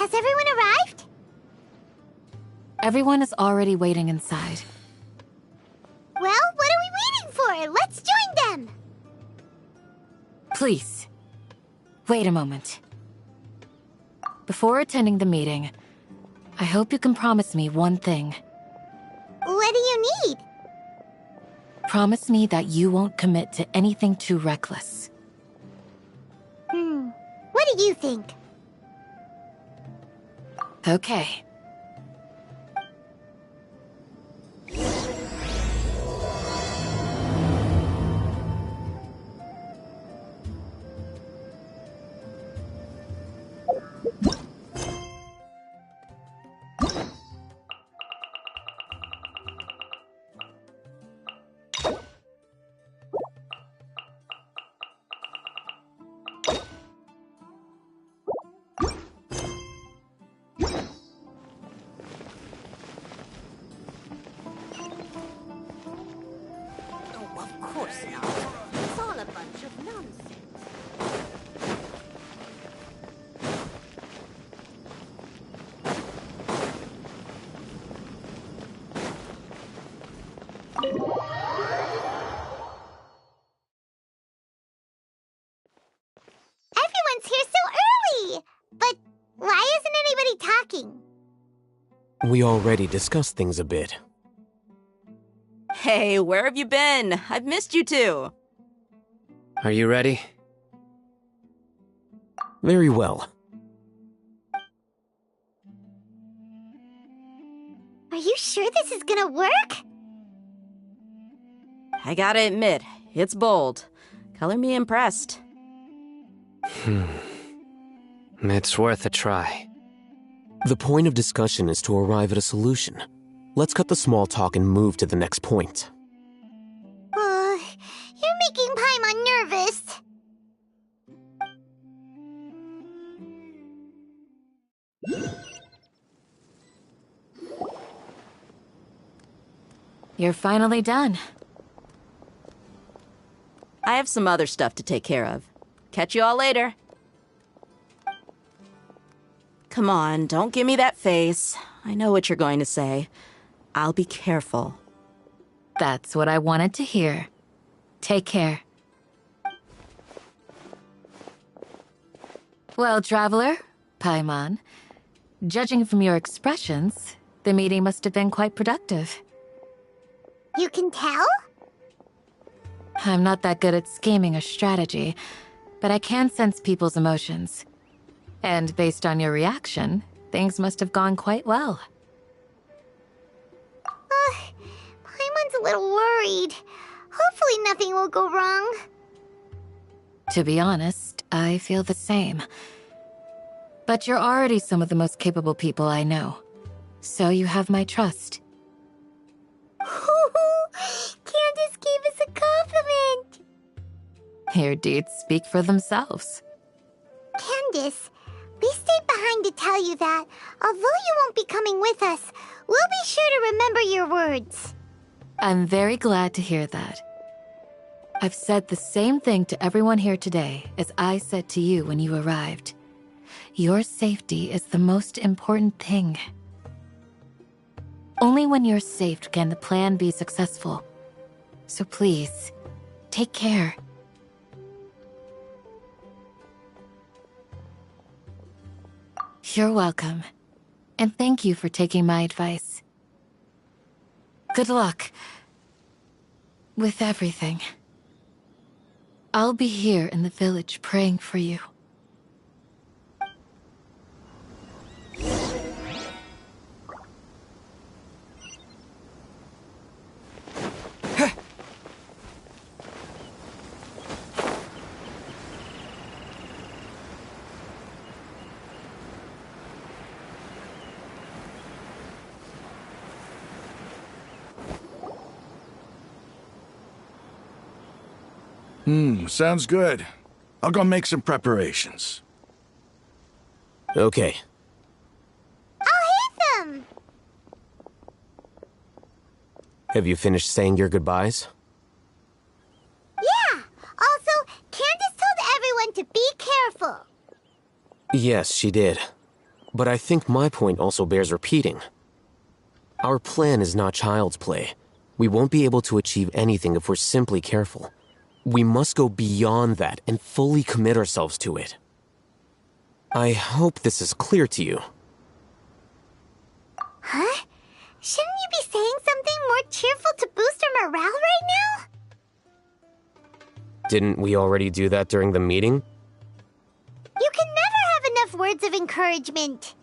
Has everyone arrived? Everyone is already waiting inside. Well, what are we waiting for? Let's join them! Please, wait a moment. Before attending the meeting, I hope you can promise me one thing. What do you need? Promise me that you won't commit to anything too reckless. What do you think? Okay. Everyone's here so early! But why isn't anybody talking? We already discussed things a bit. Hey, where have you been? I've missed you too. Are you ready? Very well. Are you sure this is gonna work? I gotta admit, it's bold. Color me impressed. It's worth a try. The point of discussion is to arrive at a solution. Let's cut the small talk and move to the next point. You're making Paimon nervous. You're finally done. I have some other stuff to take care of. Catch you all later. Come on, don't give me that face. I know what you're going to say. I'll be careful. That's what I wanted to hear. Take care. Well, Traveler, Paimon, judging from your expressions, the meeting must have been quite productive. You can tell? I'm not that good at scheming or strategy, but I can sense people's emotions. And based on your reaction, things must have gone quite well. Paimon's a little worried. Hopefully nothing will go wrong. To be honest, I feel the same. But you're already some of the most capable people I know. So you have my trust. Candace gave us a compliment! Your deeds speak for themselves. Candace, we stayed behind to tell you that, although you won't be coming with us, we'll be sure to remember your words. I'm very glad to hear that. I've said the same thing to everyone here today as I said to you when you arrived. Your safety is the most important thing. Only when you're safe can the plan be successful. So please, take care. You're welcome. And thank you for taking my advice. Good luck with everything. I'll be here in the village praying for you. Sounds good. I'll go make some preparations. Okay. I'll hit them! Have you finished saying your goodbyes? Yeah! Also, Candace told everyone to be careful. Yes, she did. But I think my point also bears repeating. Our plan is not child's play. We won't be able to achieve anything if we're simply careful. We must go beyond that and fully commit ourselves to it. I hope this is clear to you. Huh? Shouldn't you be saying something more cheerful to boost our morale right now? Didn't we already do that during the meeting? You can never have enough words of encouragement.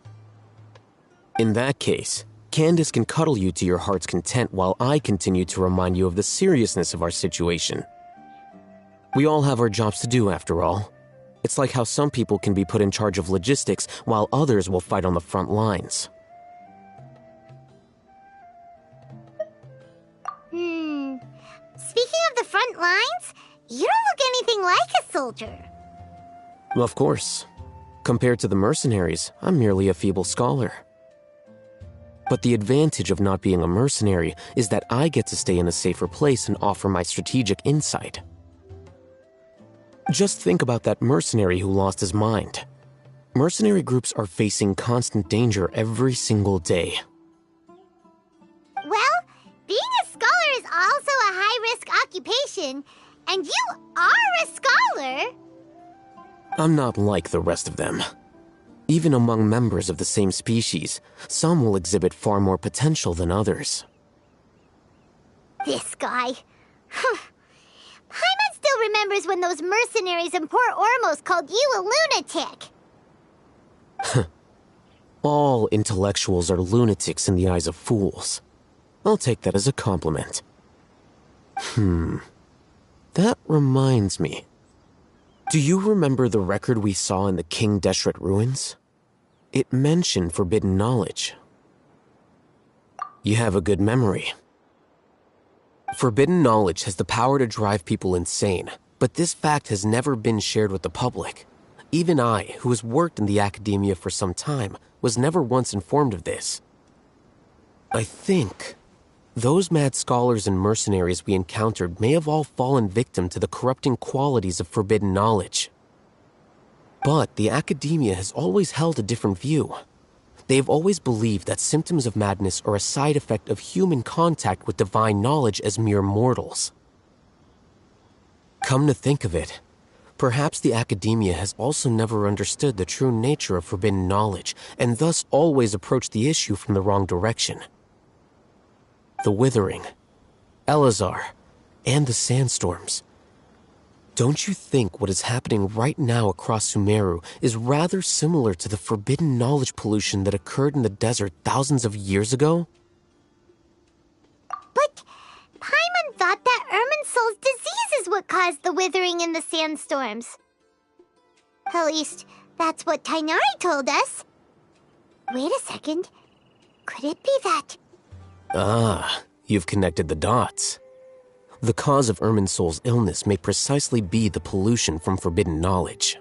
In that case, Candace can cuddle you to your heart's content while I continue to remind you of the seriousness of our situation. We all have our jobs to do, after all. It's like how some people can be put in charge of logistics while others will fight on the front lines. Speaking of the front lines, you don't look anything like a soldier. Of course. Compared to the mercenaries, I'm merely a feeble scholar. But the advantage of not being a mercenary is that I get to stay in a safer place and offer my strategic insight. Just think about that mercenary who lost his mind. Mercenary groups are facing constant danger every single day. Well, being a scholar is also a high-risk occupation, and you are a scholar. I'm not like the rest of them. Even among members of the same species, some will exhibit far more potential than others. This guy. Paimon still remembers when those mercenaries in Port Ormos called you a lunatic. All intellectuals are lunatics in the eyes of fools. I'll take that as a compliment. That reminds me. Do you remember the record we saw in the King Deshret ruins? It mentioned forbidden knowledge. You have a good memory. Forbidden knowledge has the power to drive people insane, but this fact has never been shared with the public. Even I, who has worked in the academia for some time, was never once informed of this. I think those mad scholars and mercenaries we encountered may have all fallen victim to the corrupting qualities of forbidden knowledge. But the academia has always held a different view. They have always believed that symptoms of madness are a side effect of human contact with divine knowledge as mere mortals. Come to think of it, perhaps the academia has also never understood the true nature of forbidden knowledge, and thus always approached the issue from the wrong direction. The Withering, Elazar, and the sandstorms. Don't you think what is happening right now across Sumeru is rather similar to the forbidden knowledge pollution that occurred in the desert thousands of years ago? But Paimon thought that Irminsul's disease is what caused the withering and the sandstorms. At least, that's what Tainari told us. Wait a second. Could it be that... Ah, you've connected the dots. The cause of Irminsul's illness may precisely be the pollution from forbidden knowledge.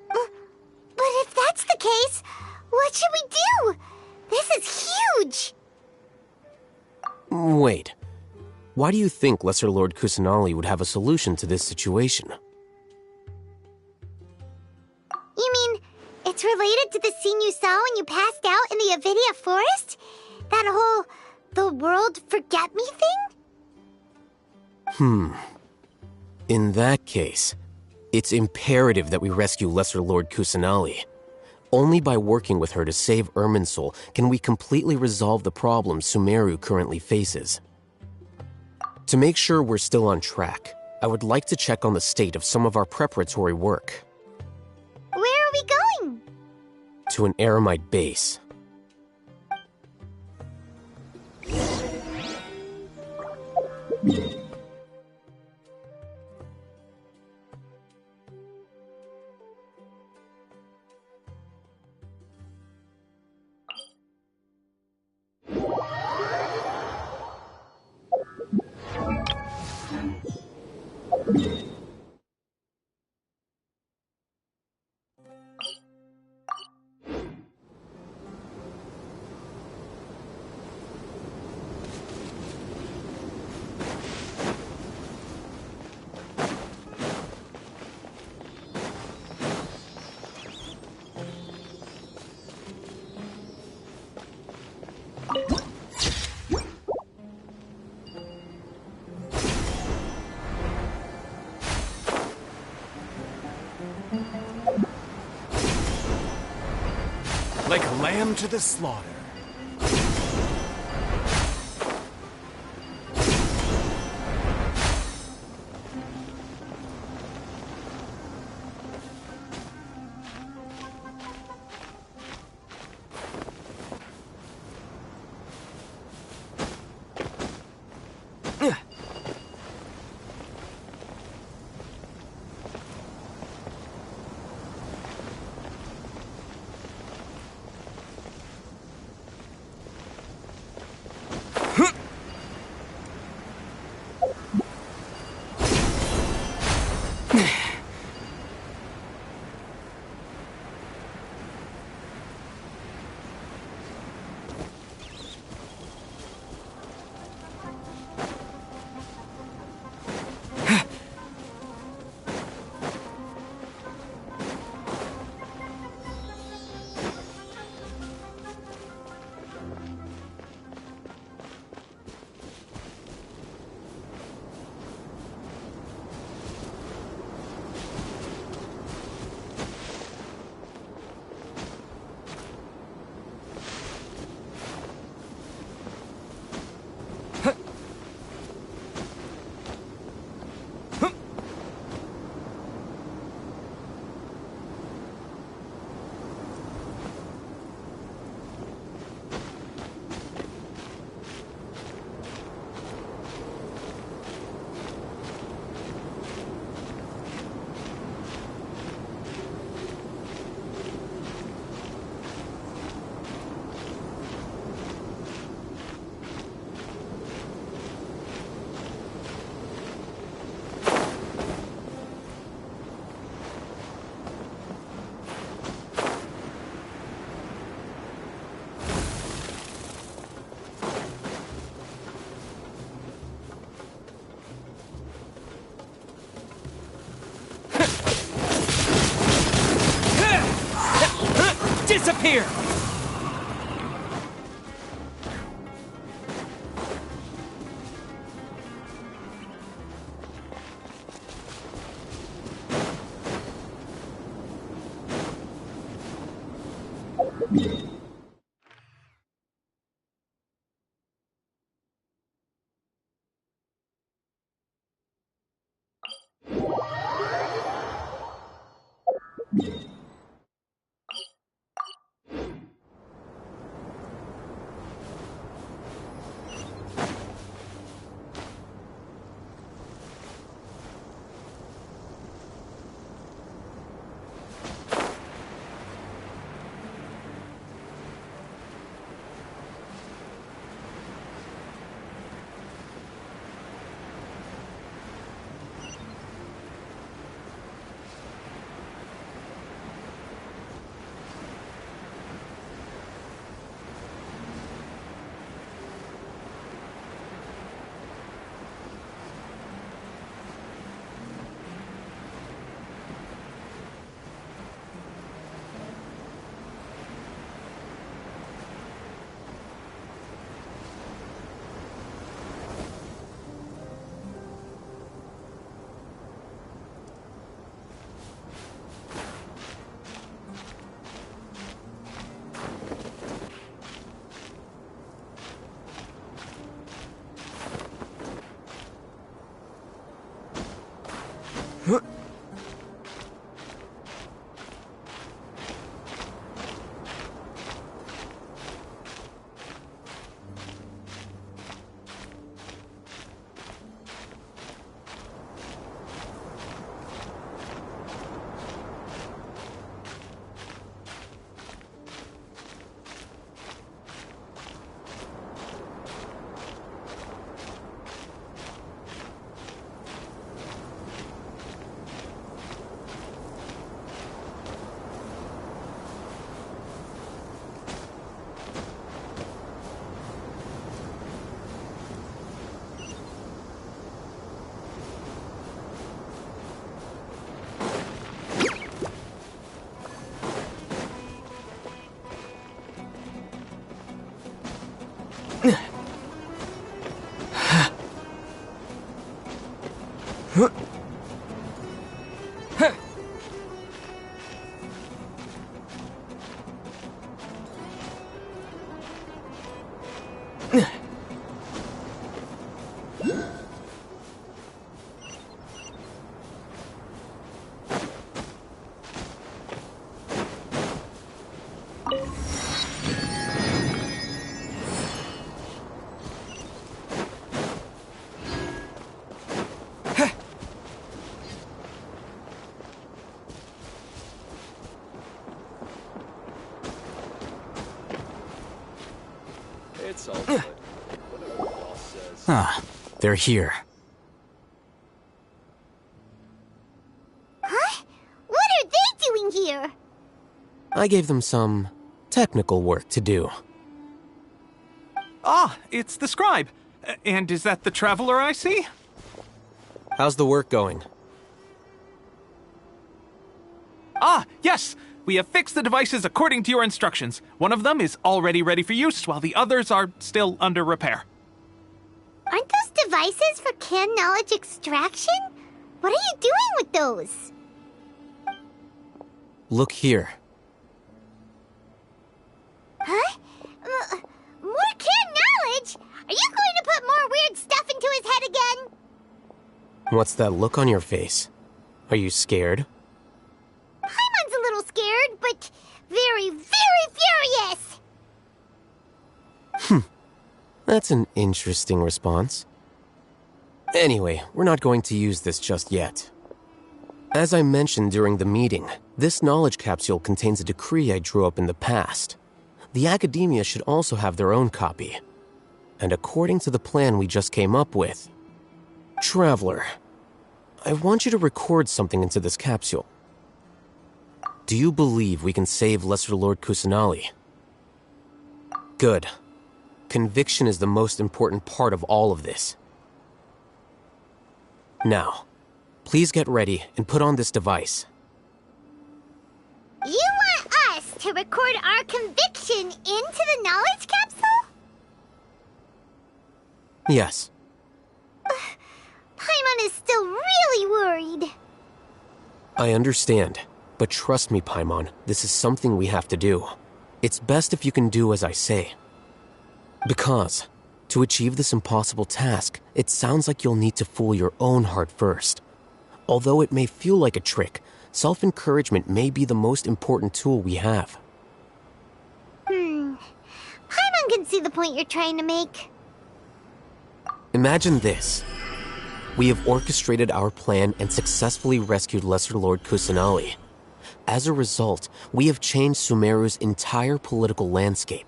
But if that's the case, what should we do? This is huge! Wait. Why do you think Lesser Lord Kusanali would have a solution to this situation? You mean, it's related to the scene you saw when you passed out in the Avidia forest? That whole, the world forget me thing? In that case, it's imperative that we rescue Lesser Lord Kusanali. Only by working with her to save Irminsul can we completely resolve the problems Sumeru currently faces. To make sure we're still on track, I would like to check on the state of some of our preparatory work. Where are we going? To an Eremite base. Like a lamb to the slaughter. Disappear! They're here. Huh? What are they doing here? I gave them some technical work to do. Ah, it's the scribe. And is that the traveler I see? How's the work going? Ah, yes! We have fixed the devices according to your instructions. One of them is already ready for use, while the others are still under repair. Aren't those devices for canned knowledge extraction? What are you doing with those? Look here. Huh? More canned knowledge? Are you going to put more weird stuff into his head again? What's that look on your face? Are you scared? Paimon's a little scared, but very, very furious! That's an interesting response. Anyway, we're not going to use this just yet. As I mentioned during the meeting, this knowledge capsule contains a decree I drew up in the past. The academia should also have their own copy. And according to the plan we just came up with, Traveler, I want you to record something into this capsule. Do you believe we can save Lesser Lord Kusanali? Good. Conviction is the most important part of all of this. Now, please get ready and put on this device. You want us to record our conviction into the knowledge capsule? Yes. Paimon is still really worried. I understand, but trust me, Paimon, this is something we have to do. It's best if you can do as I say. Because, to achieve this impossible task, it sounds like you'll need to fool your own heart first. Although it may feel like a trick, self-encouragement may be the most important tool we have. Paimon can see the point you're trying to make. Imagine this. We have orchestrated our plan and successfully rescued Lesser Lord Kusanali. As a result, we have changed Sumeru's entire political landscape.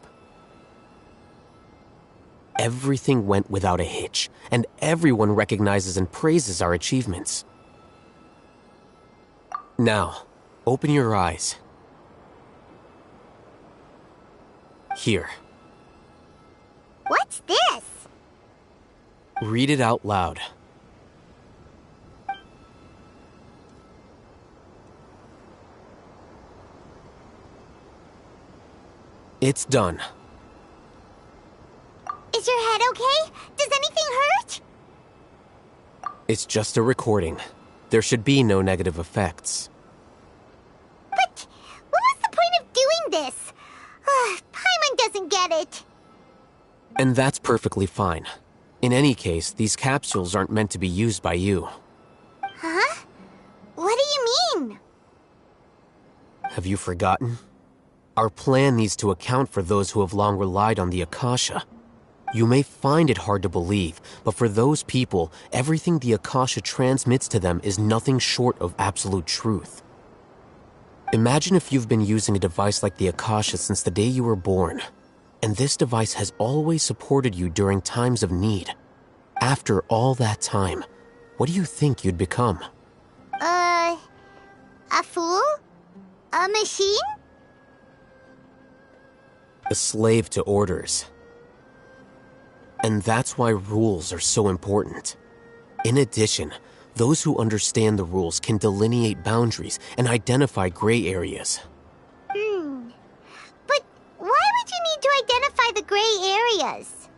Everything went without a hitch, and everyone recognizes and praises our achievements. Now, open your eyes. Here. What's this? Read it out loud. It's done. Is your head okay? Does anything hurt? It's just a recording. There should be no negative effects. But what was the point of doing this? Paimon doesn't get it. And that's perfectly fine. In any case, these capsules aren't meant to be used by you. Huh? What do you mean? Have you forgotten? Our plan needs to account for those who have long relied on the Akasha. You may find it hard to believe, but for those people, everything the Akasha transmits to them is nothing short of absolute truth. Imagine if you've been using a device like the Akasha since the day you were born, and this device has always supported you during times of need. After all that time, what do you think you'd become? A fool? A machine? A slave to orders. And that's why rules are so important. In addition, those who understand the rules can delineate boundaries and identify gray areas. But why would you need to identify the gray areas?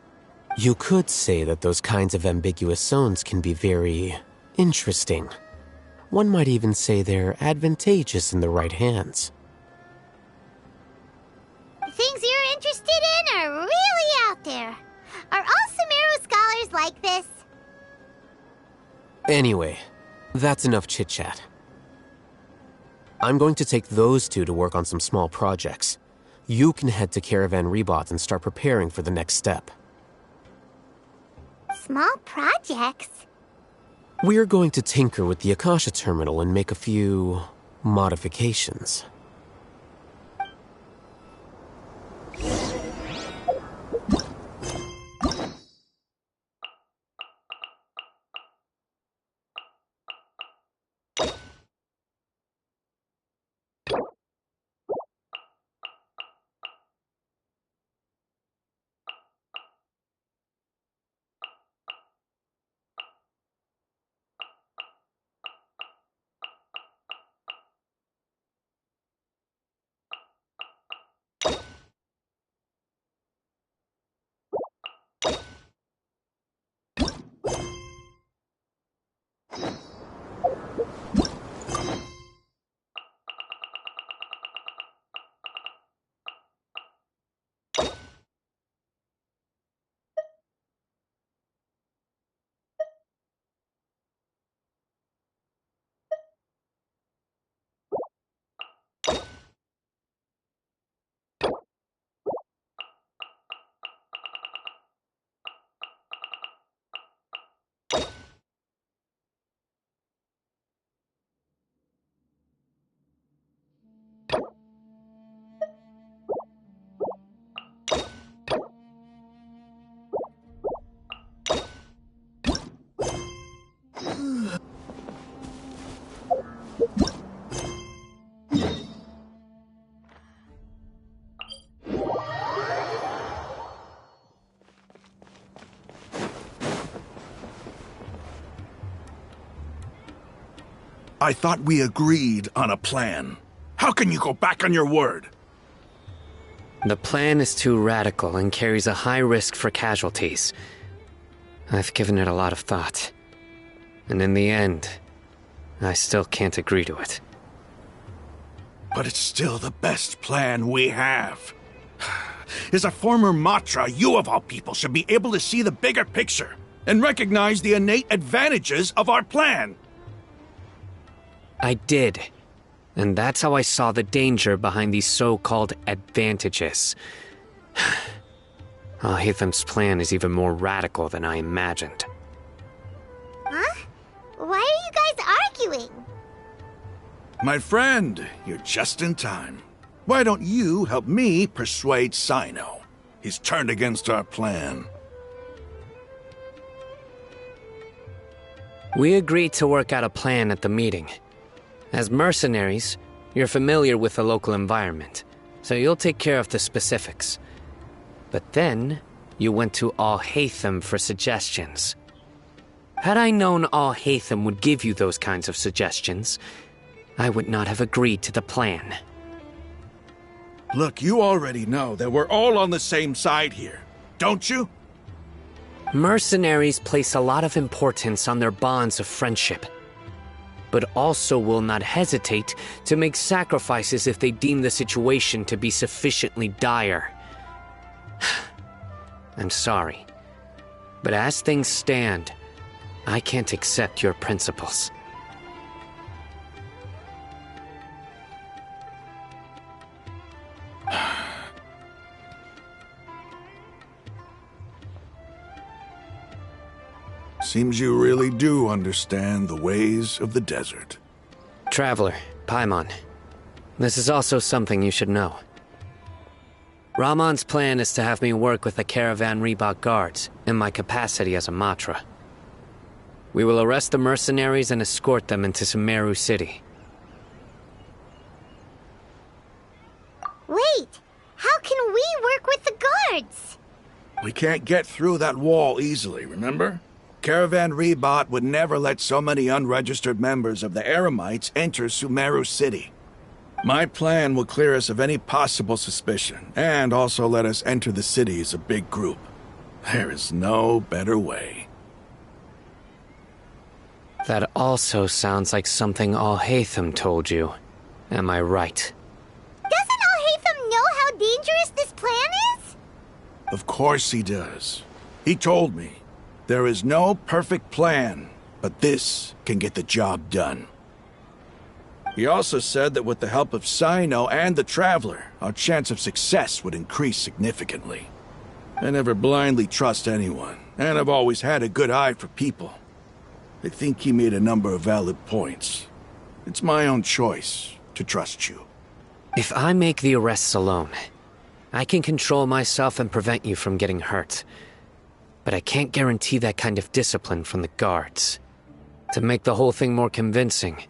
You could say that those kinds of ambiguous zones can be very interesting. One might even say they're advantageous in the right hands. Things you're interested in are really out there. Are all Sumeru scholars like this? Anyway, that's enough chit-chat. I'm going to take those two to work on some small projects. You can head to Caravan Rebot and start preparing for the next step. Small projects? We're going to tinker with the Akasha terminal and make a few modifications. I thought we agreed on a plan. How can you go back on your word? The plan is too radical and carries a high risk for casualties. I've given it a lot of thought. And in the end, I still can't agree to it. But it's still the best plan we have. As a former Matra, you of all people should be able to see the bigger picture and recognize the innate advantages of our plan. I did. And that's how I saw the danger behind these so-called advantages. Al-Haytham's plan is even more radical than I imagined. Huh? Why are you guys arguing? My friend, you're just in time. Why don't you help me persuade Sino? He's turned against our plan. We agreed to work out a plan at the meeting. As mercenaries, you're familiar with the local environment, so you'll take care of the specifics. But then, you went to Al-Haytham for suggestions. Had I known Al-Haytham would give you those kinds of suggestions, I would not have agreed to the plan. Look, you already know that we're all on the same side here, don't you? Mercenaries place a lot of importance on their bonds of friendship, but also will not hesitate to make sacrifices if they deem the situation to be sufficiently dire. I'm sorry, but as things stand, I can't accept your principles. Seems you really do understand the ways of the desert. Traveler, Paimon, this is also something you should know. Rahman's plan is to have me work with the Caravan Reebok guards in my capacity as a Matra. We will arrest the mercenaries and escort them into Sumeru City. Wait, how can we work with the guards? We can't get through that wall easily, remember? Caravan Rebot would never let so many unregistered members of the Eremites enter Sumeru City. My plan will clear us of any possible suspicion, and also let us enter the city as a big group. There is no better way. That also sounds like something Al-Haytham told you. Am I right? Doesn't Al-Haytham know how dangerous this plan is? Of course he does. He told me. There is no perfect plan, but this can get the job done. He also said that with the help of Sino and the Traveler, our chance of success would increase significantly. I never blindly trust anyone, and I've always had a good eye for people. I think he made a number of valid points. It's my own choice to trust you. If I make the arrests alone, I can control myself and prevent you from getting hurt. But I can't guarantee that kind of discipline from the guards. To make the whole thing more convincing,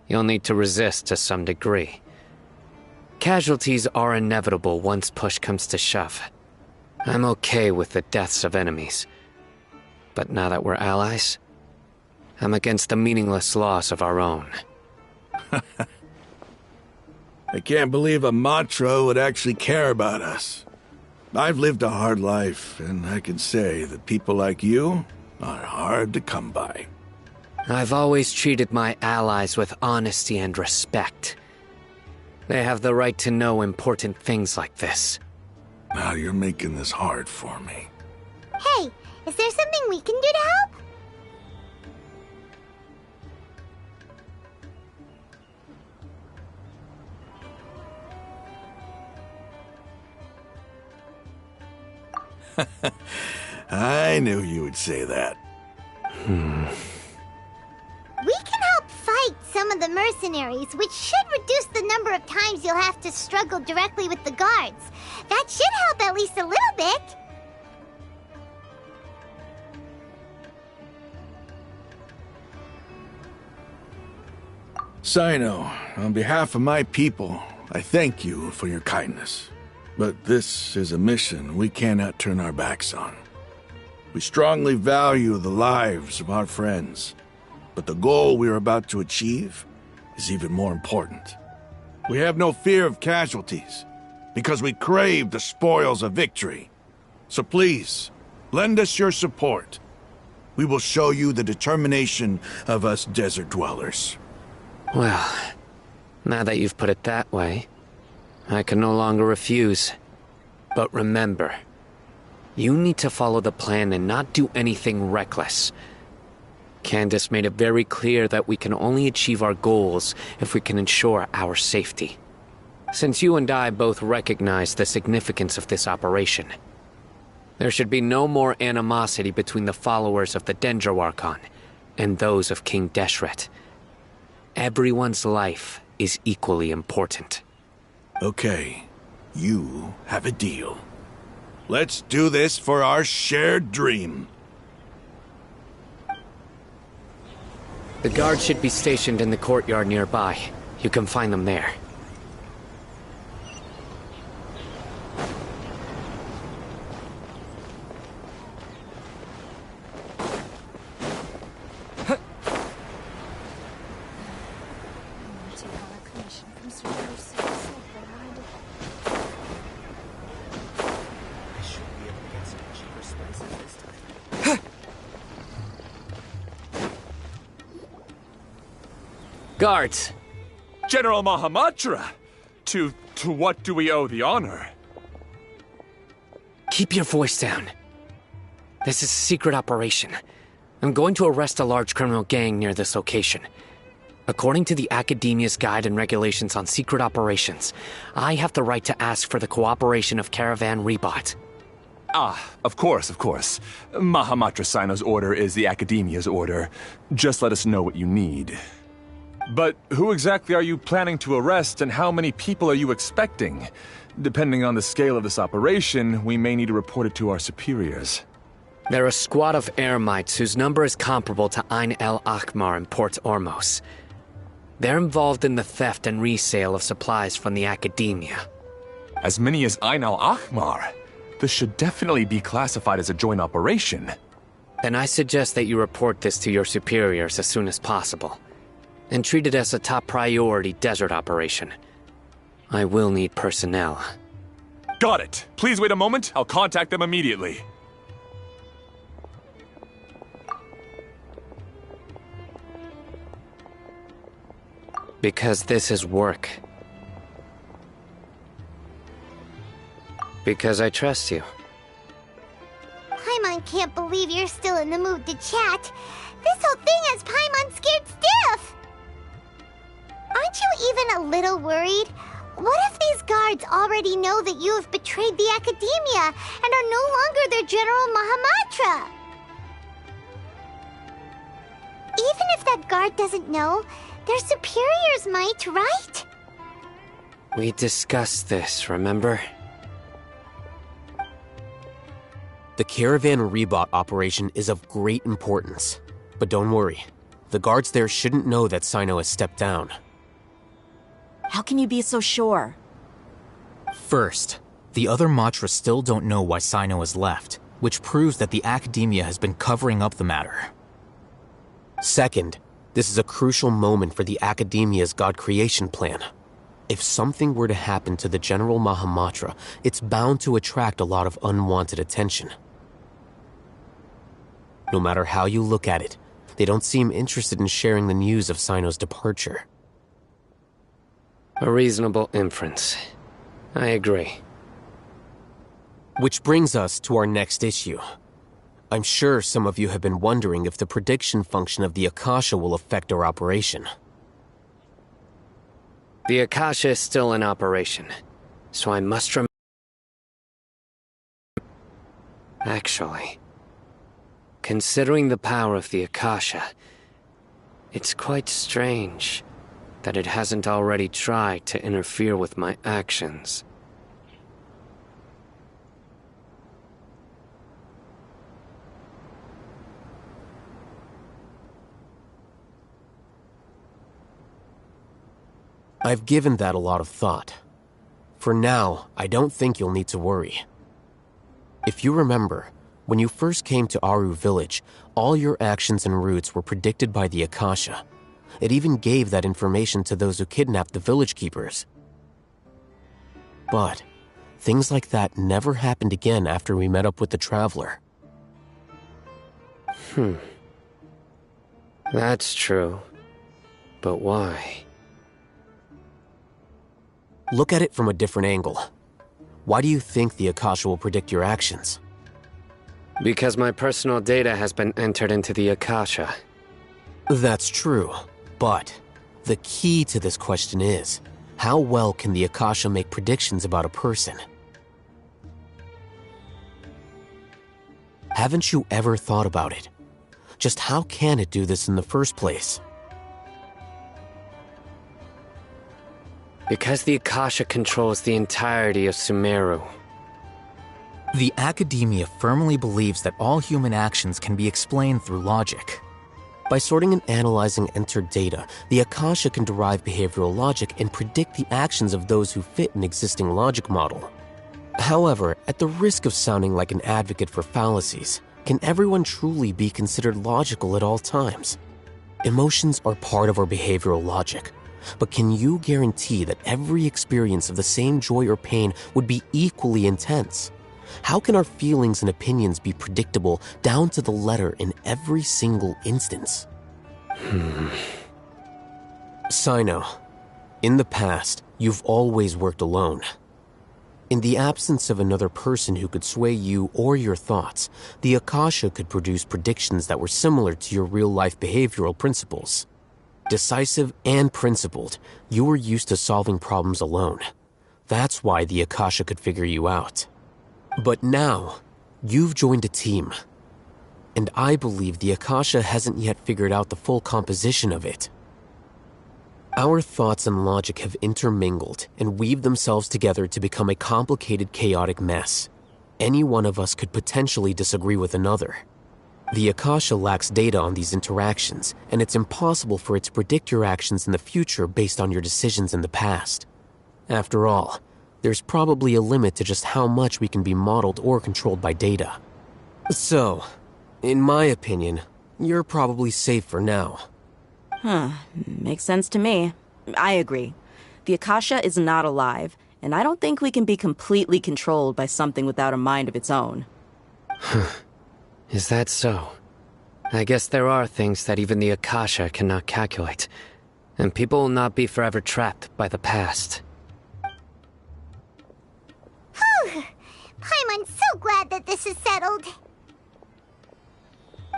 you'll need to resist to some degree. Casualties are inevitable once push comes to shove. I'm okay with the deaths of enemies. But now that we're allies, I'm against the meaningless loss of our own. I can't believe a Matra would actually care about us. I've lived a hard life, and I can say that people like you are hard to come by. I've always treated my allies with honesty and respect. They have the right to know important things like this. Now you're making this hard for me. Hey, is there something we can do to help? I knew you would say that. We can help fight some of the mercenaries, which should reduce the number of times you'll have to struggle directly with the guards. That should help at least a little bit. Sino, on behalf of my people, I thank you for your kindness. But this is a mission we cannot turn our backs on. We strongly value the lives of our friends. But the goal we're about to achieve is even more important. We have no fear of casualties, because we crave the spoils of victory. So please, lend us your support. We will show you the determination of us desert dwellers. Well, now that you've put it that way, I can no longer refuse. But remember, you need to follow the plan and not do anything reckless. Candace made it very clear that we can only achieve our goals if we can ensure our safety. Since you and I both recognize the significance of this operation, there should be no more animosity between the followers of the Dendroarchon and those of King Deshret. Everyone's life is equally important. Okay, you have a deal. Let's do this for our shared dream. The guards should be stationed in the courtyard nearby. You can find them there. Guards! General Mahamatra! To what do we owe the honor? Keep your voice down. This is a secret operation. I'm going to arrest a large criminal gang near this location. According to the Academia's Guide and Regulations on Secret Operations, I have the right to ask for the cooperation of Caravan Rebot. Ah, of course, of course. Mahamatra Sino's order is the Academia's order. Just let us know what you need. But who exactly are you planning to arrest, and how many people are you expecting? Depending on the scale of this operation, we may need to report it to our superiors. They're a squad of Eremites whose number is comparable to Ain el Akhmar in Port Ormos. They're involved in the theft and resale of supplies from the Academia. As many as Ain al Akhmar? This should definitely be classified as a joint operation. Then I suggest that you report this to your superiors as soon as possible, and treat it as a top priority desert operation. I will need personnel. Got it. Please wait a moment. I'll contact them immediately. Because this is work. Because I trust you. Paimon can't believe you're still in the mood to chat. This whole thing has Paimon scared stiff. Aren't you even a little worried? What if these guards already know that you have betrayed the Academia and are no longer their General Mahamatra? Even if that guard doesn't know, their superiors might, right? We discussed this, remember? The Caravan Rebot operation is of great importance. But don't worry, the guards there shouldn't know that Sino has stepped down. How can you be so sure? First, the other Matra still don't know why Sino has left, which proves that the Academia has been covering up the matter. Second, this is a crucial moment for the Academia's God creation plan. If something were to happen to the General Mahamatra, it's bound to attract a lot of unwanted attention. No matter how you look at it, they don't seem interested in sharing the news of Sino's departure. A reasonable inference. I agree. Which brings us to our next issue. I'm sure some of you have been wondering if the prediction function of the Akasha will affect our operation. The Akasha is still in operation, so I must Actually, considering the power of the Akasha, it's quite strange that it hasn't already tried to interfere with my actions. I've given that a lot of thought. For now, I don't think you'll need to worry. If you remember, When you first came to Aru Village, all your actions and routes were predicted by the Akasha. It even gave that information to those who kidnapped the village keepers. But things like that never happened again after we met up with the Traveler. That's true. But why? Look at it from a different angle. Why do you think the Akasha will predict your actions? Because my personal data has been entered into the Akasha. That's true, but the key to this question is, how well can the Akasha make predictions about a person? Haven't you ever thought about it? Just how can it do this in the first place? Because the Akasha controls the entirety of Sumeru. The Academia firmly believes that all human actions can be explained through logic. By sorting and analyzing entered data, the Akasha can derive behavioral logic and predict the actions of those who fit an existing logic model. However, at the risk of sounding like an advocate for fallacies, can everyone truly be considered logical at all times? Emotions are part of our behavioral logic, but can you guarantee that every experience of the same joy or pain would be equally intense? How can our feelings and opinions be predictable down to the letter in every single instance? Sino, in the past, you've always worked alone. In the absence of another person who could sway you or your thoughts, the Akasha could produce predictions that were similar to your real-life behavioral principles. Decisive and principled, you were used to solving problems alone. That's why the Akasha could figure you out. But now, you've joined a team. And I believe the Akasha hasn't yet figured out the full composition of it. Our thoughts and logic have intermingled and weaved themselves together to become a complicated, chaotic mess. Any one of us could potentially disagree with another. The Akasha lacks data on these interactions, and it's impossible for it to predict your actions in the future based on your decisions in the past. After all, there's probably a limit to just how much we can be modeled or controlled by data. So, in my opinion, you're probably safe for now. Makes sense to me. I agree. The Akasha is not alive, and I don't think we can be completely controlled by something without a mind of its own. Is that so? I guess there are things that even the Akasha cannot calculate, and people will not be forever trapped by the past. I'm so glad that this is settled.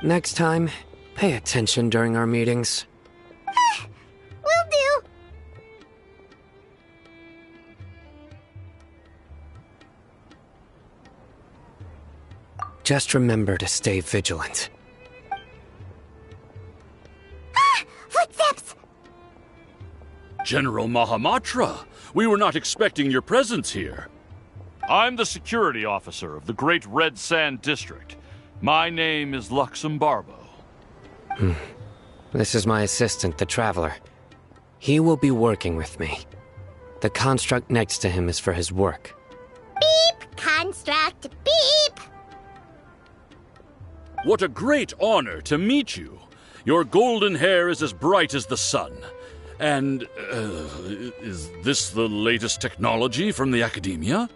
Next time, pay attention during our meetings. Will do. Just remember to stay vigilant. Footsteps! General Mahamatra, we were not expecting your presence here. I'm the security officer of the Great Red Sand District. My name is Luxembarbo. This is my assistant, the Traveler. He will be working with me. The construct next to him is for his work. Beep! Construct, beep! What a great honor to meet you. Your golden hair is as bright as the sun. And, is this the latest technology from the Academia?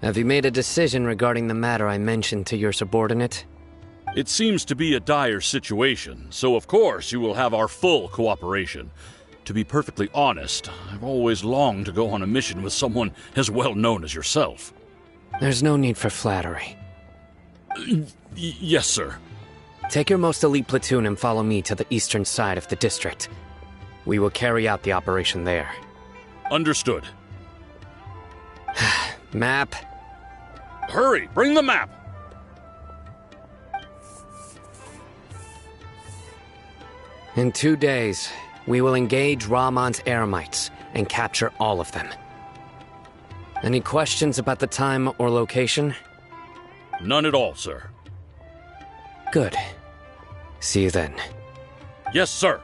Have you made a decision regarding the matter I mentioned to your subordinate? It seems to be a dire situation, so of course you will have our full cooperation. To be perfectly honest, I've always longed to go on a mission with someone as well known as yourself. There's no need for flattery. Yes, sir. Take your most elite platoon and follow me to the eastern side of the district. We will carry out the operation there. Understood. Map. Hurry, bring the map! In 2 days, we will engage Rahman's Eremites and capture all of them. Any questions about the time or location? None at all, sir. Good. See you then. Yes, sir.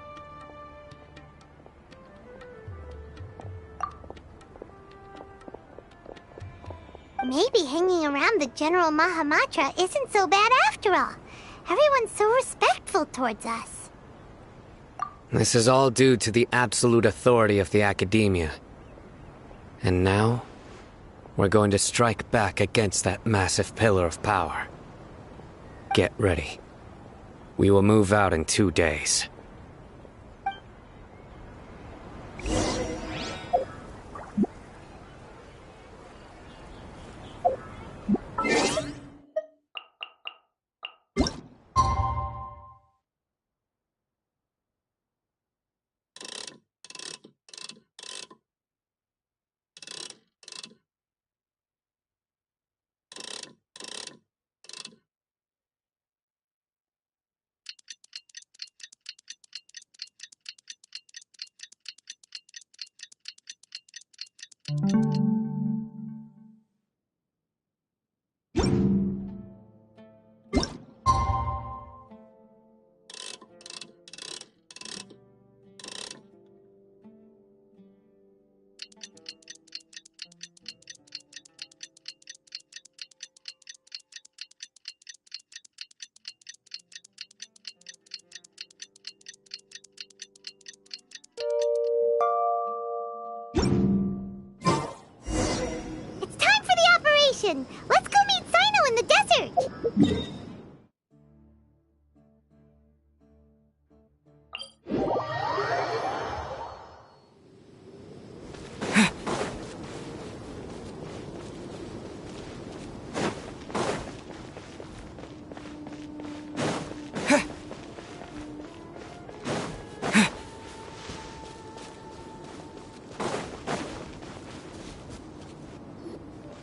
General Mahamatra isn't so bad after all. Everyone's so respectful towards us. This is all due to the absolute authority of the Academia. And now, we're going to strike back against that massive pillar of power. Get ready. We will move out in 2 days. It's time for the operation! Let's go meet Sino in the desert!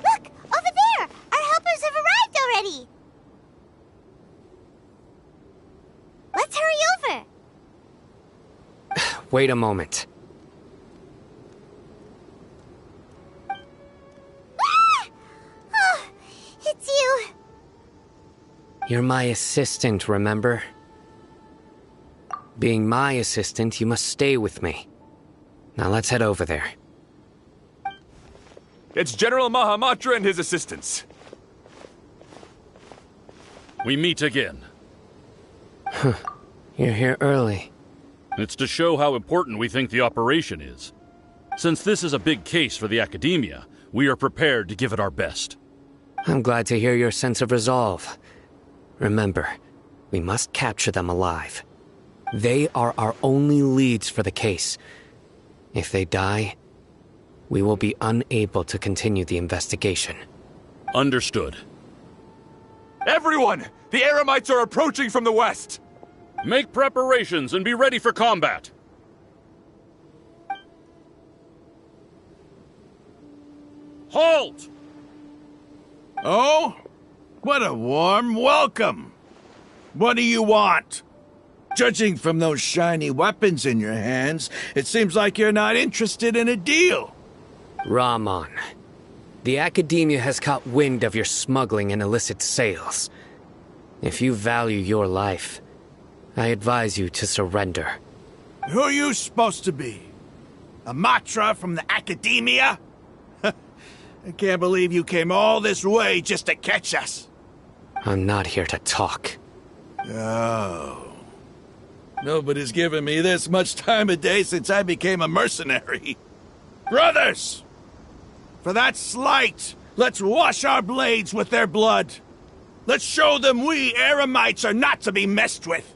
Look! Over there! Our helpers have arrived already! Let's hurry over! Wait a moment. Ah! Oh, it's you! You're my assistant, remember? Being my assistant, you must stay with me. Now let's head over there. It's General Mahamatra and his assistants. We meet again. You're here early. It's to show how important we think the operation is. Since this is a big case for the Academia, we are prepared to give it our best. I'm glad to hear your sense of resolve. Remember, we must capture them alive. They are our only leads for the case. If they die, we will be unable to continue the investigation. Understood. Everyone! The Eremites are approaching from the west! Make preparations and be ready for combat. Halt! Oh? What a warm welcome! What do you want? Judging from those shiny weapons in your hands, it seems like you're not interested in a deal. Rahman, the Academia has caught wind of your smuggling and illicit sales. If you value your life, I advise you to surrender. Who are you supposed to be? A Matra from the Academia? I can't believe you came all this way just to catch us. I'm not here to talk. Oh. Nobody's given me this much time of day since I became a mercenary. Brothers! For that slight, let's wash our blades with their blood. Let's show them we Eremites are not to be messed with.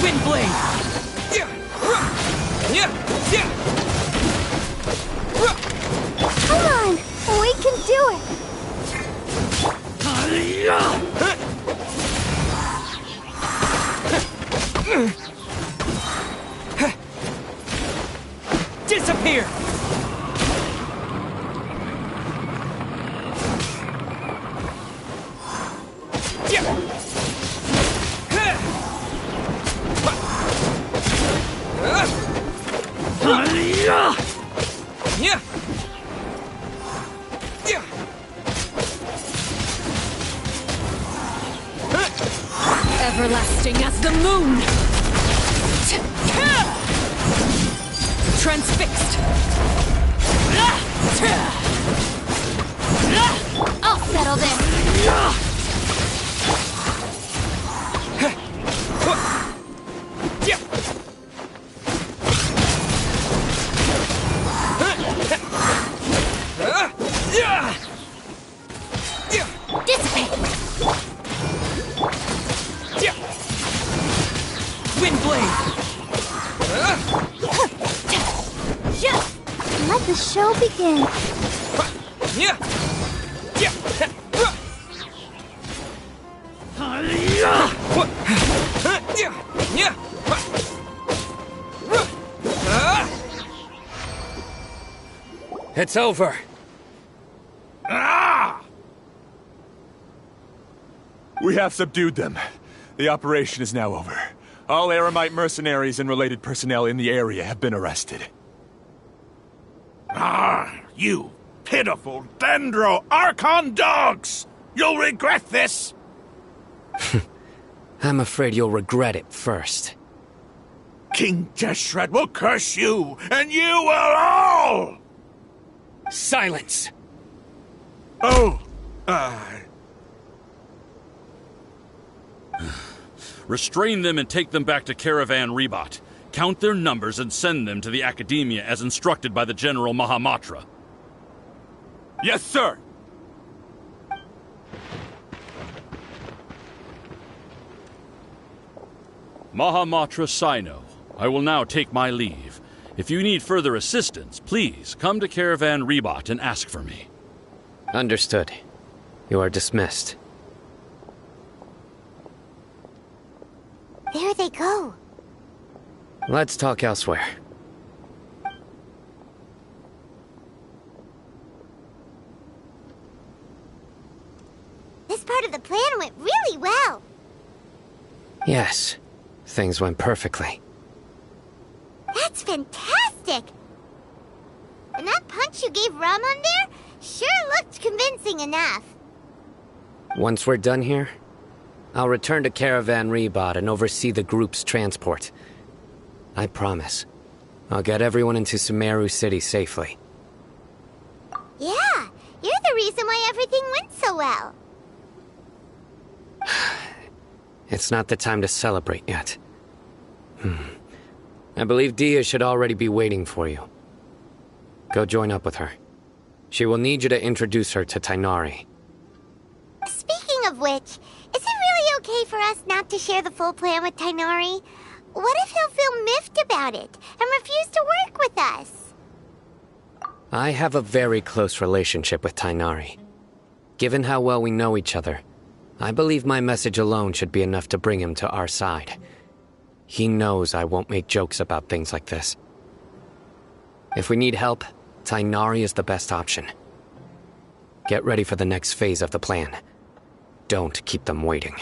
Wind blade! Come on! We can do it! Disappear! Everlasting as the moon! Transfixed! I'll settle this! Dissipate! Wind blade! Let the show begin. It's over. We have subdued them. The operation is now over. All Aramite mercenaries and related personnel in the area have been arrested. Ah, you pitiful Dendro Archon dogs! You'll regret this! I'm afraid you'll regret it first. King Deshret will curse you, and you will all! Silence! Oh, Restrain them and take them back to Caravan Rebot. Count their numbers and send them to the Academia as instructed by the General Mahamatra. Yes, sir! Mahamatra Sino, I will now take my leave. If you need further assistance, please come to Caravan Rebot and ask for me. Understood. You are dismissed. There they go. Let's talk elsewhere. This part of the plan went really well. Yes, things went perfectly. That's fantastic! And that punch you gave Rum on there sure looked convincing enough. Once we're done here, I'll return to Caravan Rebot and oversee the group's transport. I promise. I'll get everyone into Sumeru City safely. Yeah, you're the reason why everything went so well. It's not the time to celebrate yet. I believe Dia should already be waiting for you. Go join up with her. She will need you to introduce her to Tainari. Speaking of which, is it really okay for us not to share the full plan with Tainari? What if he'll feel miffed about it and refuse to work with us? I have a very close relationship with Tainari. Given how well we know each other, I believe my message alone should be enough to bring him to our side. He knows I won't make jokes about things like this. If we need help, Tainari is the best option. Get ready for the next phase of the plan. Don't keep them waiting.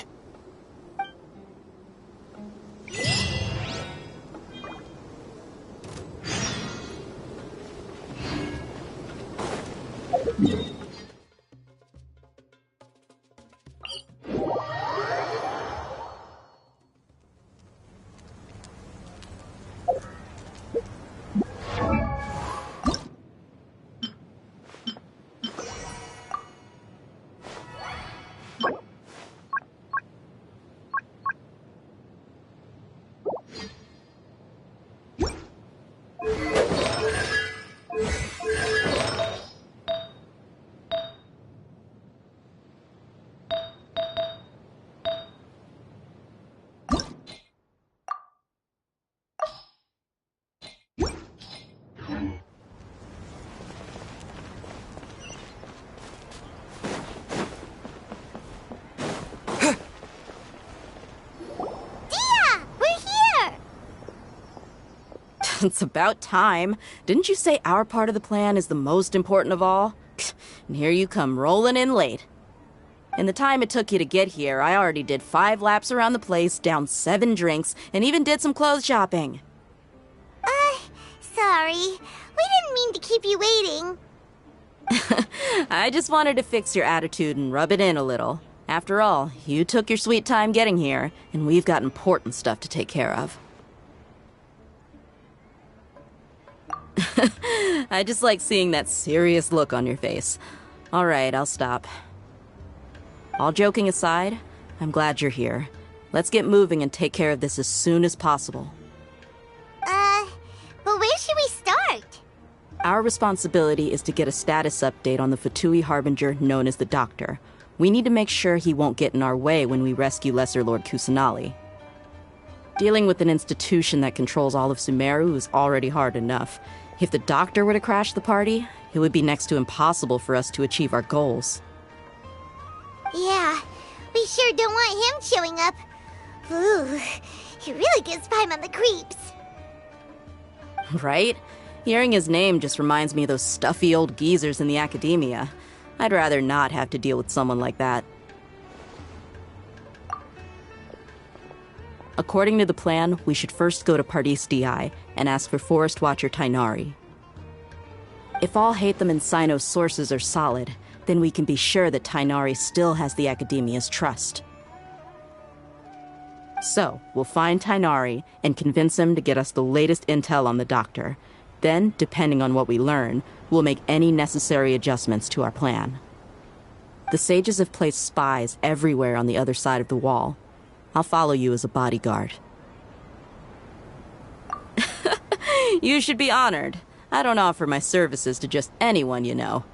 It's about time. Didn't you say our part of the plan is the most important of all? And here you come rolling in late. In the time it took you to get here, I already did 5 laps around the place, downed 7 drinks, and even did some clothes shopping. Sorry. We didn't mean to keep you waiting. I just wanted to fix your attitude and rub it in a little. After all, you took your sweet time getting here, and we've got important stuff to take care of. I just like seeing that serious look on your face. All right, I'll stop. All joking aside, I'm glad you're here. Let's get moving and take care of this as soon as possible. But where should we start? Our responsibility is to get a status update on the Fatui Harbinger known as the Doctor. We need to make sure he won't get in our way when we rescue Lesser Lord Kusanali. Dealing with an institution that controls all of Sumeru is already hard enough. If the Doctor were to crash the party, it would be next to impossible for us to achieve our goals. Yeah, we sure don't want him showing up. Ooh, he really gives Paimon the creeps. Right? Hearing his name just reminds me of those stuffy old geezers in the academia. I'd rather not have to deal with someone like that. According to the plan, we should first go to Pardis DI and ask for Forest Watcher Tainari. If all Hatham and Sino's sources are solid, then we can be sure that Tainari still has the Academia's trust. So, we'll find Tainari and convince him to get us the latest intel on the Doctor. Then, depending on what we learn, we'll make any necessary adjustments to our plan. The sages have placed spies everywhere on the other side of the wall. I'll follow you as a bodyguard. You should be honored. I don't offer my services to just anyone you know.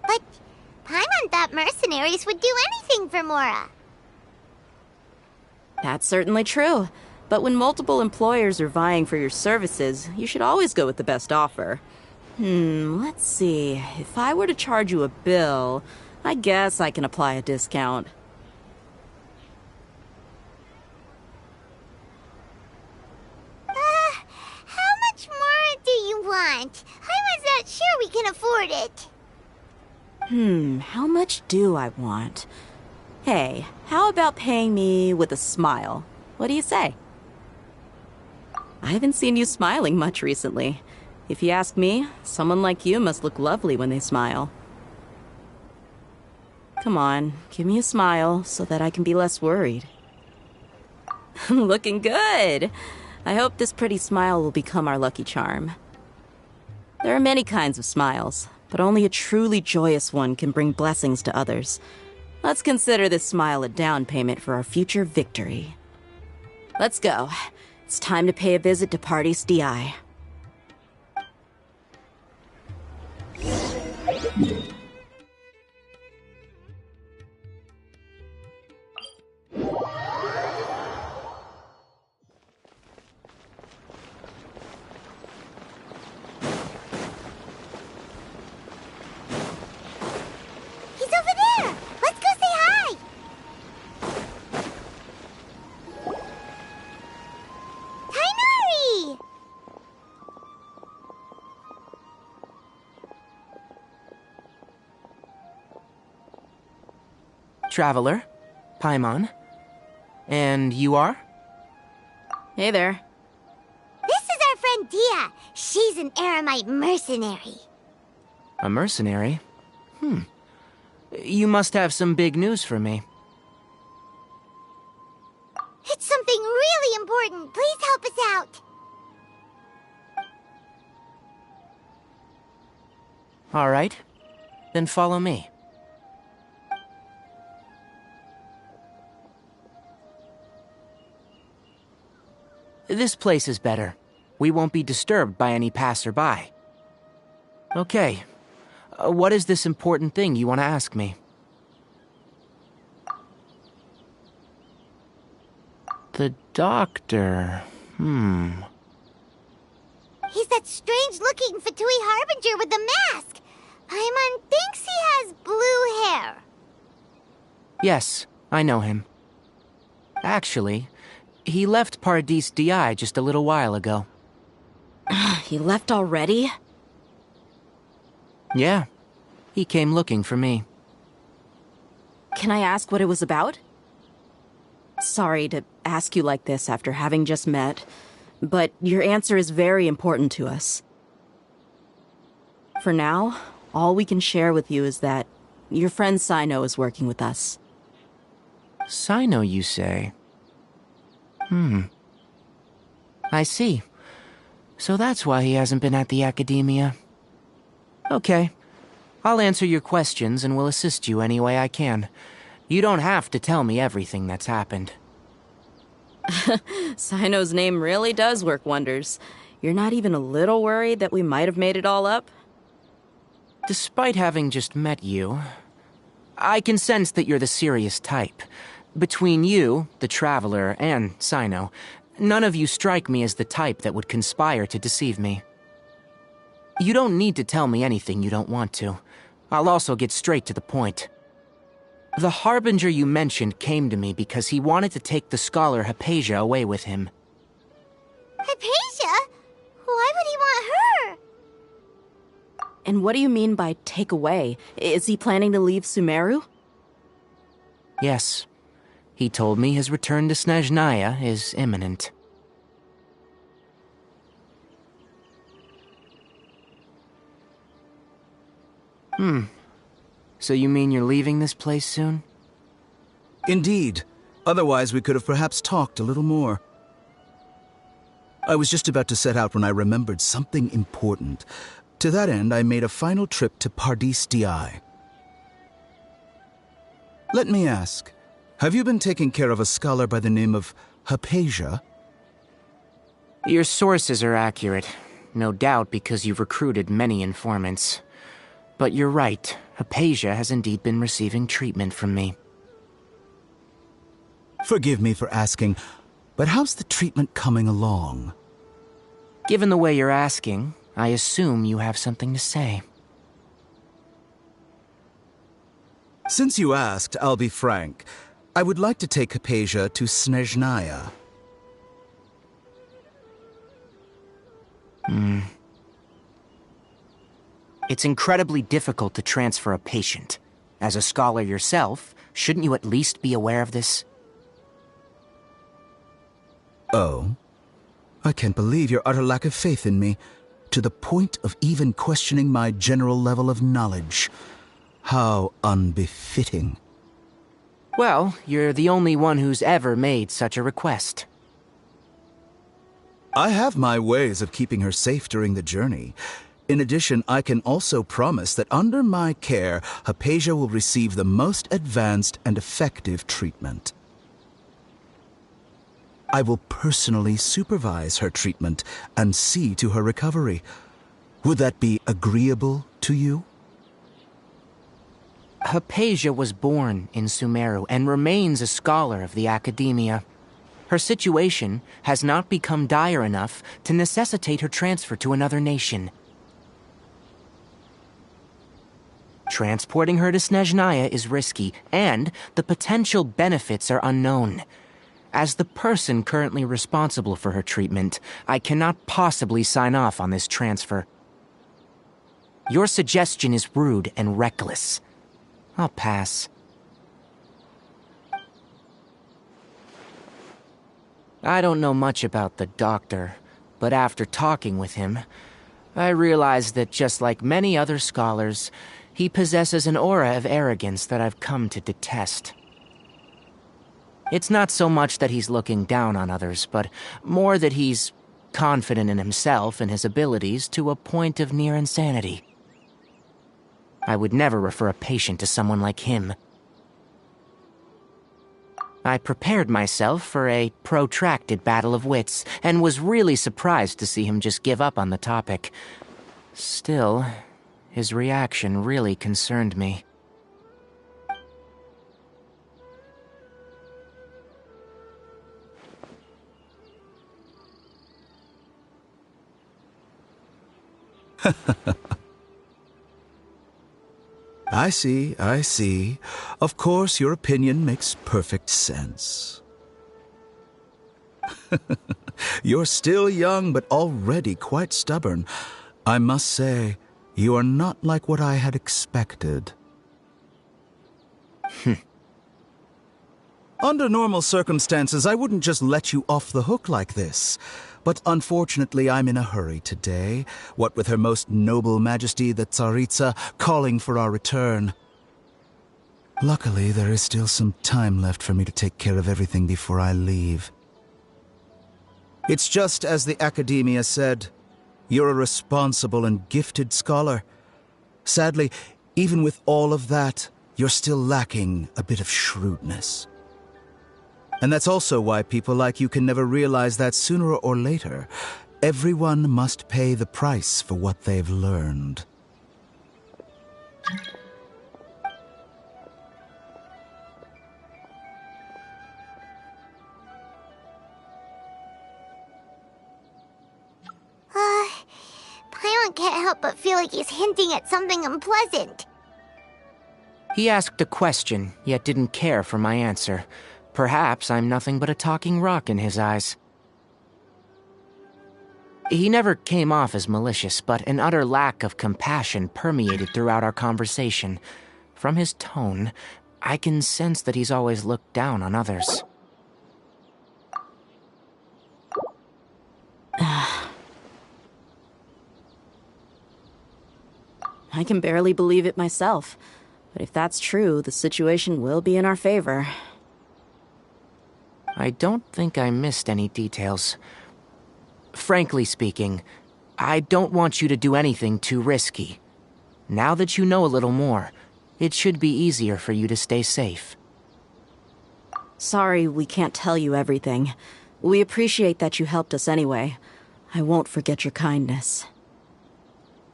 But Paimon thought mercenaries would do anything for Mora. That's certainly true. But when multiple employers are vying for your services, you should always go with the best offer. Let's see. If I were to charge you a bill, I guess I can apply a discount. How much more do you want? Paimon's not sure we can afford it. How much do I want? Hey, how about paying me with a smile? What do you say? I haven't seen you smiling much recently. If you ask me, someone like you must look lovely when they smile. Come on, give me a smile so that I can be less worried. Looking good! I hope this pretty smile will become our lucky charm. There are many kinds of smiles, but only a truly joyous one can bring blessings to others. Let's consider this smile a down payment for our future victory. Let's go. It's time to pay a visit to Pardis DI. He's over there! Let's go say hi! Tainari! Traveler, Paimon. And you are? Hey there. This is our friend Dia. She's an Aramite mercenary. A mercenary? You must have some big news for me. It's something really important. Please help us out. All right. Then follow me. This place is better. We won't be disturbed by any passerby. Okay. What is this important thing you want to ask me? The doctor. He's that strange-looking Fatui Harbinger with the mask. Paimon thinks he has blue hair. Yes, I know him. Actually, he left Pardis DI just a little while ago. He left already? Yeah. He came looking for me. Can I ask what it was about? Sorry to ask you like this after having just met, but your answer is very important to us. For now, all we can share with you is that your friend Sino is working with us. Sino, you say? I see. So that's why he hasn't been at the academia. Okay. I'll answer your questions and will assist you any way I can. You don't have to tell me everything that's happened. Sino's name really does work wonders. You're not even a little worried that we might have made it all up? Despite having just met you, I can sense that you're the serious type. Between you, the Traveler, and Sino, none of you strike me as the type that would conspire to deceive me. You don't need to tell me anything you don't want to. I'll also get straight to the point. The Harbinger you mentioned came to me because he wanted to take the scholar Hypatia away with him. Hypatia? Why would he want her? And what do you mean by take away? Is he planning to leave Sumeru? Yes. He told me his return to Snezhnaya is imminent. So you mean you're leaving this place soon? Indeed. Otherwise, we could have perhaps talked a little more. I was just about to set out when I remembered something important. To that end, I made a final trip to Pardis Di. Let me ask, have you been taking care of a scholar by the name of Hypatia? Your sources are accurate. No doubt because you've recruited many informants. But you're right, Hypatia has indeed been receiving treatment from me. Forgive me for asking, but how's the treatment coming along? Given the way you're asking, I assume you have something to say. Since you asked, I'll be frank. I would like to take Hypatia to Snezhnaya. It's incredibly difficult to transfer a patient. As a scholar yourself, shouldn't you at least be aware of this? Oh? I can't believe your utter lack of faith in me, to the point of even questioning my general level of knowledge. How unbefitting. Well, you're the only one who's ever made such a request. I have my ways of keeping her safe during the journey. In addition, I can also promise that under my care, Hypatia will receive the most advanced and effective treatment. I will personally supervise her treatment and see to her recovery. Would that be agreeable to you? Hypatia was born in Sumeru and remains a scholar of the academia. Her situation has not become dire enough to necessitate her transfer to another nation. Transporting her to Snezhnaya is risky, and the potential benefits are unknown. As the person currently responsible for her treatment, I cannot possibly sign off on this transfer. Your suggestion is rude and reckless. I'll pass. I don't know much about the doctor, but after talking with him, I realized that just like many other scholars, he possesses an aura of arrogance that I've come to detest. It's not so much that he's looking down on others, but more that he's confident in himself and his abilities to a point of near insanity. I would never refer a patient to someone like him. I prepared myself for a protracted battle of wits, and was really surprised to see him just give up on the topic. Still, his reaction really concerned me. I see, I see. Of course, your opinion makes perfect sense. You're still young, but already quite stubborn. I must say, you are not like what I had expected. Under normal circumstances, I wouldn't just let you off the hook like this. But unfortunately, I'm in a hurry today, what with Her Most Noble Majesty the Tsaritsa calling for our return. Luckily, there is still some time left for me to take care of everything before I leave. It's just as the Academia said, you're a responsible and gifted scholar. Sadly, even with all of that, you're still lacking a bit of shrewdness. And that's also why people like you can never realize that sooner or later, everyone must pay the price for what they've learned. Paimon can't help but feel like he's hinting at something unpleasant. He asked a question, yet didn't care for my answer. Perhaps I'm nothing but a talking rock in his eyes. He never came off as malicious, but an utter lack of compassion permeated throughout our conversation. From his tone, I can sense that he's always looked down on others. I can barely believe it myself. But if that's true, the situation will be in our favor. I don't think I missed any details. Frankly speaking, I don't want you to do anything too risky. Now that you know a little more, it should be easier for you to stay safe. Sorry we can't tell you everything. We appreciate that you helped us anyway. I won't forget your kindness.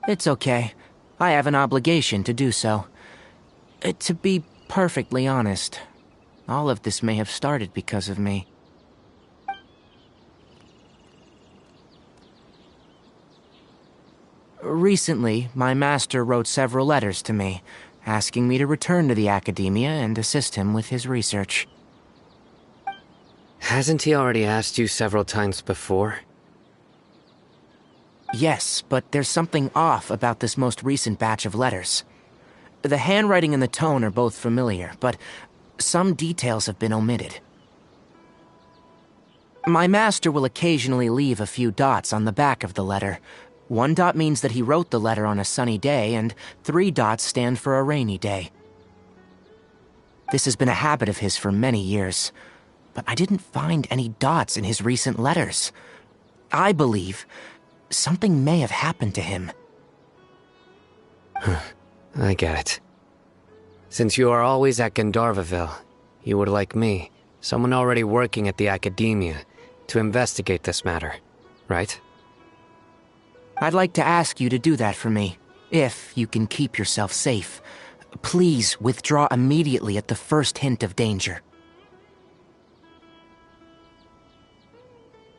It's okay. I have an obligation to do so. To be perfectly honest, all of this may have started because of me. Recently, my master wrote several letters to me, asking me to return to the Academia and assist him with his research. Hasn't he already asked you several times before? Yes, but there's something off about this most recent batch of letters. The handwriting and the tone are both familiar, but some details have been omitted. My master will occasionally leave a few dots on the back of the letter. 1 dot means that he wrote the letter on a sunny day, and 3 dots stand for a rainy day. This has been a habit of his for many years, but I didn't find any dots in his recent letters. I believe something may have happened to him. I get it. Since you are always at Gandharvaville, you would like me, someone already working at the Academia, to investigate this matter, right? I'd like to ask you to do that for me, if you can keep yourself safe. Please withdraw immediately at the first hint of danger.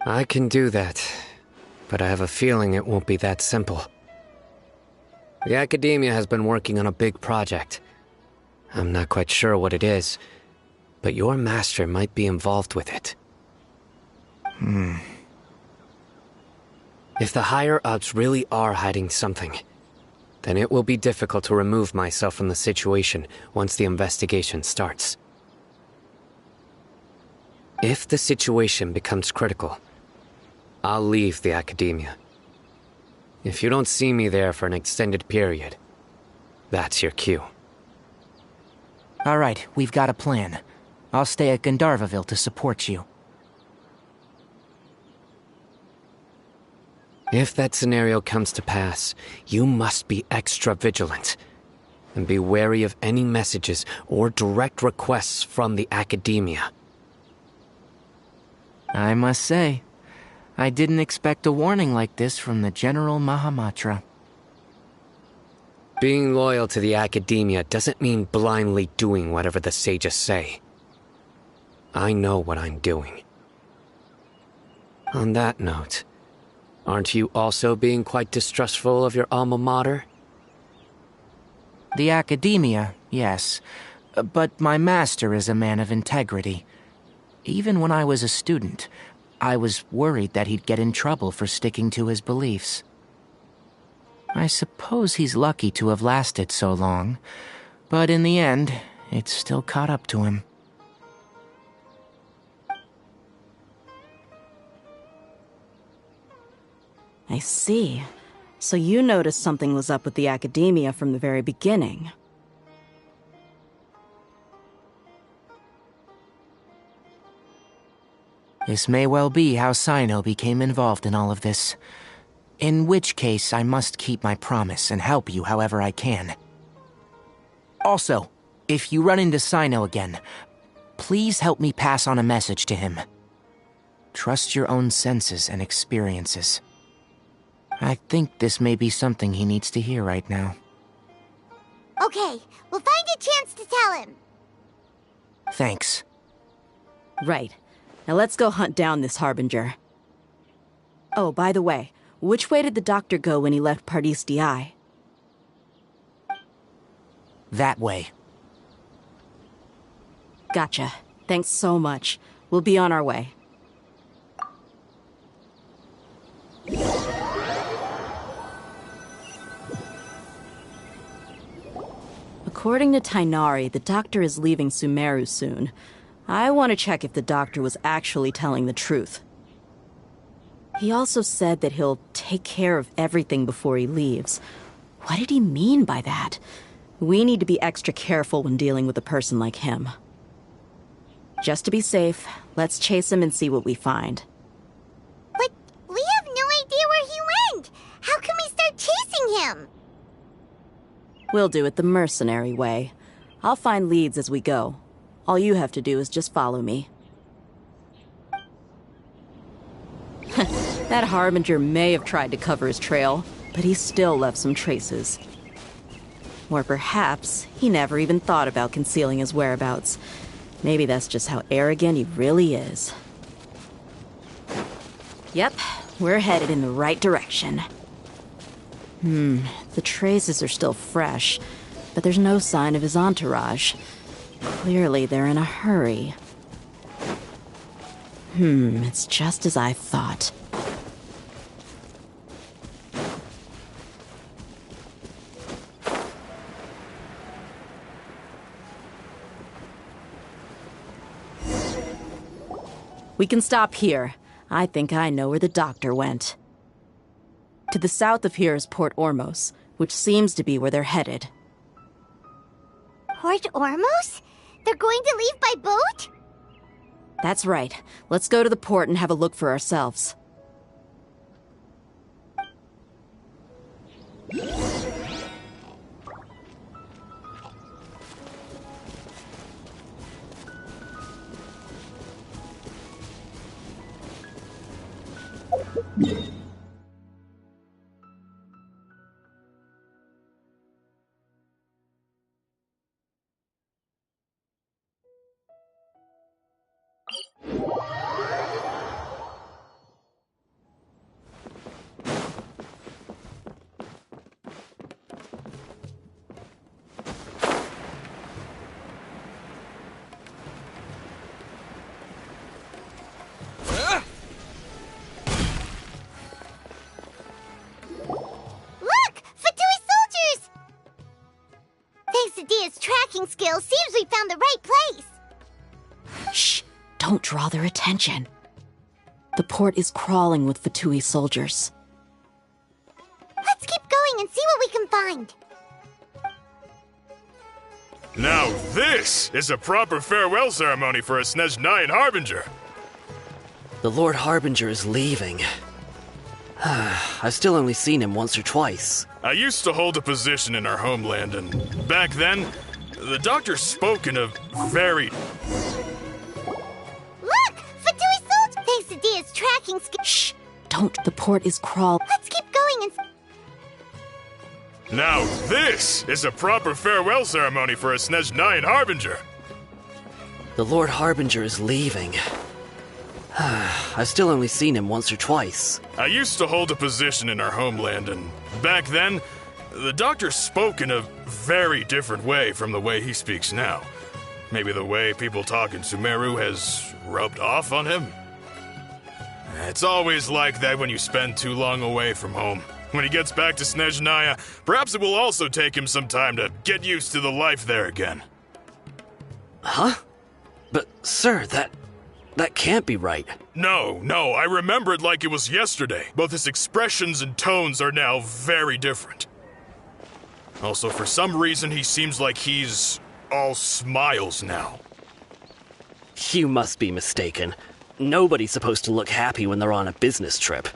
I can do that, but I have a feeling it won't be that simple. The Academia has been working on a big project. I'm not quite sure what it is, but your master might be involved with it. If the higher-ups really are hiding something, then it will be difficult to remove myself from the situation once the investigation starts. If the situation becomes critical, I'll leave the Academia. If you don't see me there for an extended period, that's your cue. All right, we've got a plan. I'll stay at Gandharvaville to support you. If that scenario comes to pass, you must be extra vigilant. And be wary of any messages or direct requests from the Academia. I must say, I didn't expect a warning like this from the General Mahamatra. Being loyal to the Academia doesn't mean blindly doing whatever the sages say. I know what I'm doing. On that note, aren't you also being quite distrustful of your alma mater? The Academia, yes. But my master is a man of integrity. Even when I was a student, I was worried that he'd get in trouble for sticking to his beliefs. I suppose he's lucky to have lasted so long, but in the end, it still caught up to him. I see. So you noticed something was up with the Academia from the very beginning. This may well be how Sino became involved in all of this. In which case, I must keep my promise and help you however I can. Also, if you run into Sino again, please help me pass on a message to him. Trust your own senses and experiences. I think this may be something he needs to hear right now. Okay, we'll find a chance to tell him. Thanks. Right. Now let's go hunt down this Harbinger. Oh, by the way, which way did the doctor go when he left Pardis Di? That way. Gotcha. Thanks so much. We'll be on our way. According to Tainari, the doctor is leaving Sumeru soon. I want to check if the doctor was actually telling the truth. He also said that he'll take care of everything before he leaves. What did he mean by that? We need to be extra careful when dealing with a person like him. Just to be safe, let's chase him and see what we find. But we have no idea where he went! How can we start chasing him? We'll do it the mercenary way. I'll find leads as we go. All you have to do is just follow me. That Harbinger may have tried to cover his trail, but he still left some traces. Or perhaps he never even thought about concealing his whereabouts. Maybe that's just how arrogant he really is. Yep, we're headed in the right direction. The traces are still fresh, but there's no sign of his entourage. Clearly they're in a hurry. It's just as I thought. We can stop here. I think I know where the doctor went. To the south of here is Port Ormos, which seems to be where they're headed. Port Ormos? They're going to leave by boat? That's right. Let's go to the port and have a look for ourselves. Skills seems we found the right place. Shh! Don't draw their attention. The port is crawling with Fatui soldiers. Let's keep going and see what we can find. Now this is a proper farewell ceremony for a Snezhnayan Harbinger. The Lord Harbinger is leaving. I've still only seen him once or twice. I used to hold a position in our homeland, and back then, the doctor spoke in a very... Look! Fatui soldier! Thanks to Dia's tracking skill... Shh! Don't. The port is crawling. Let's keep going and... Now this is a proper farewell ceremony for a Snezhnayan Harbinger. The Lord Harbinger is leaving. I've still only seen him once or twice. I used to hold a position in our homeland, and back then, the doctor spoke in a very different way from the way he speaks now. Maybe the way people talk in Sumeru has rubbed off on him? It's always like that when you spend too long away from home. When he gets back to Snezhnaya, perhaps it will also take him some time to get used to the life there again. Huh? But, sir, that can't be right. No, I remember it like it was yesterday. Both his expressions and tones are now very different. Also, for some reason, he seems like he's all smiles now. You must be mistaken. Nobody's supposed to look happy when they're on a business trip.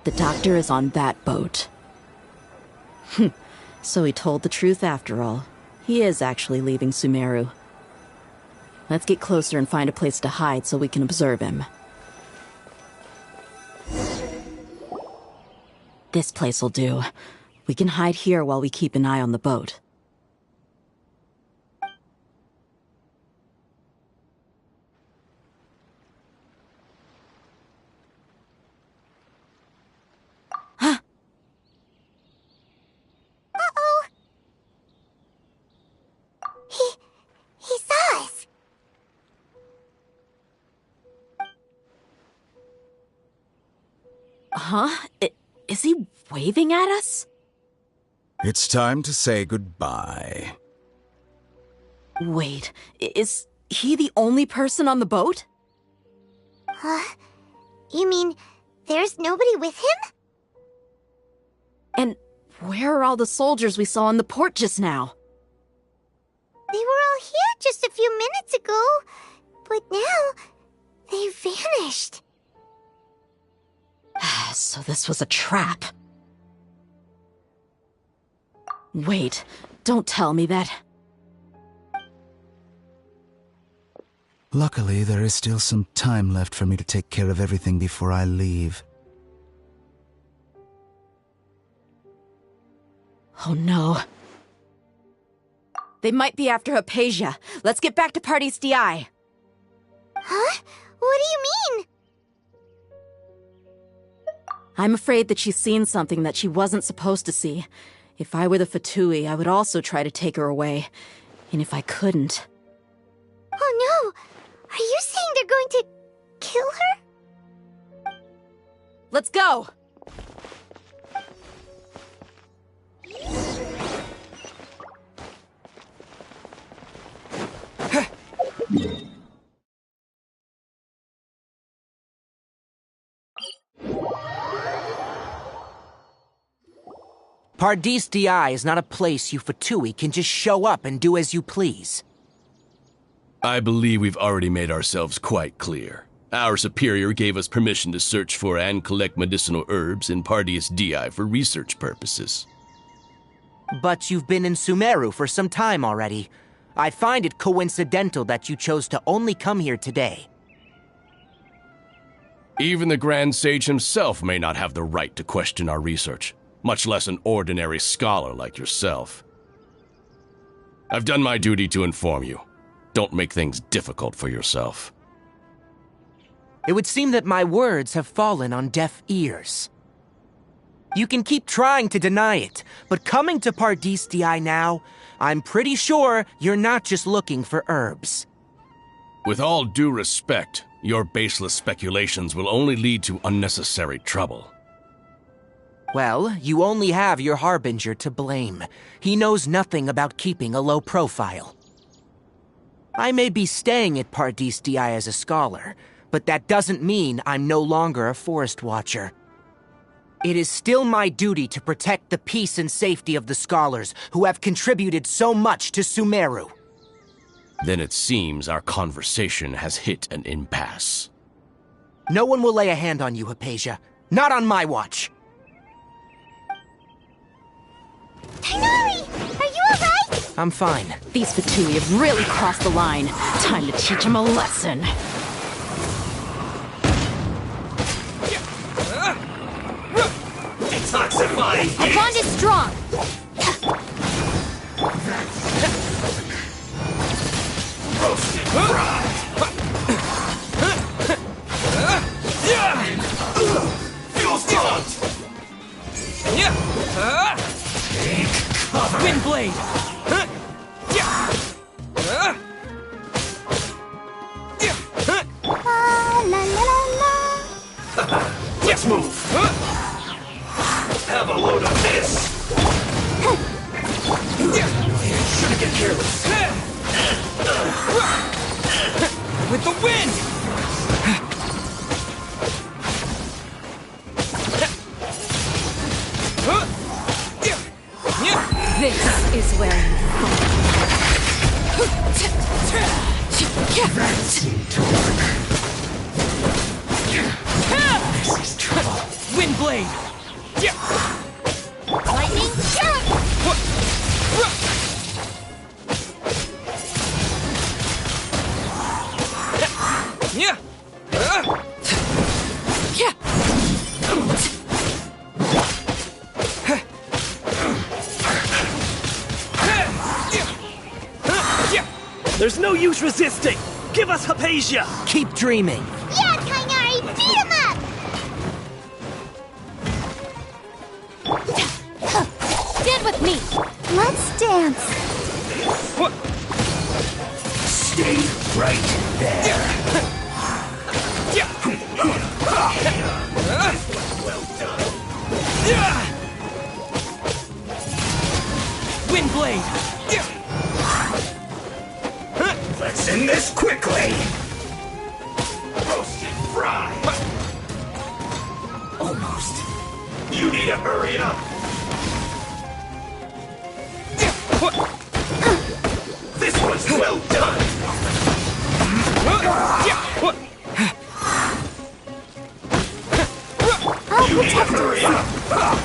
The doctor is on that boat. So he told the truth after all. He is actually leaving Sumeru. Let's get closer and find a place to hide so we can observe him. This place will do. We can hide here while we keep an eye on the boat. He saw us. Huh? Is he waving at us? It's time to say goodbye. Wait, is he the only person on the boat? You mean there's nobody with him? And where are all the soldiers we saw in the port just now? They were all here just a few minutes ago, but now they vanished. So this was a trap. Wait, don't tell me that... Luckily, there is still some time left for me to take care of everything before I leave. Oh no. They might be after Hypatia. Let's get back to Party's DI. Huh? What do you mean? I'm afraid that she's seen something that she wasn't supposed to see. If I were the Fatui, I would also try to take her away. And if I couldn't... Oh no! Are you saying they're going to kill her? Let's go! Pardis DI is not a place you Fatui can just show up and do as you please. I believe we've already made ourselves quite clear. Our superior gave us permission to search for and collect medicinal herbs in Pardis DI for research purposes. But you've been in Sumeru for some time already. I find it coincidental that you chose to only come here today. Even the Grand Sage himself may not have the right to question our research, much less an ordinary scholar like yourself. I've done my duty to inform you. Don't make things difficult for yourself. It would seem that my words have fallen on deaf ears. You can keep trying to deny it, but coming to Pardis DI now, I'm pretty sure you're not just looking for herbs. With all due respect, your baseless speculations will only lead to unnecessary trouble. Well, you only have your Harbinger to blame. He knows nothing about keeping a low profile. I may be staying at Pardis DI as a scholar, but that doesn't mean I'm no longer a Forest Watcher. It is still my duty to protect the peace and safety of the scholars who have contributed so much to Sumeru. Then it seems our conversation has hit an impasse. No one will lay a hand on you, Hypatia. Not on my watch. Tighnari! Are you alright? I'm fine. These Fatui have really crossed the line. Time to teach them a lesson. Detoxify! Our bond is strong! Roasted fried! blade! La la la la. Let's move. Have a load of this. Shouldn't get careless. With the wind! This is where you fall. This is trouble. Wind blade! Lightning shoot. There's no use resisting. Give us Hypatia. Keep dreaming. Yeah, Kainari, beat him up. Stand with me. Let's dance. Stay right there. Well done. Wind blade! Let's end this quickly. Roast and fry. Almost. You need to hurry up. This one's well done. I'll You need to protect hurry us. up.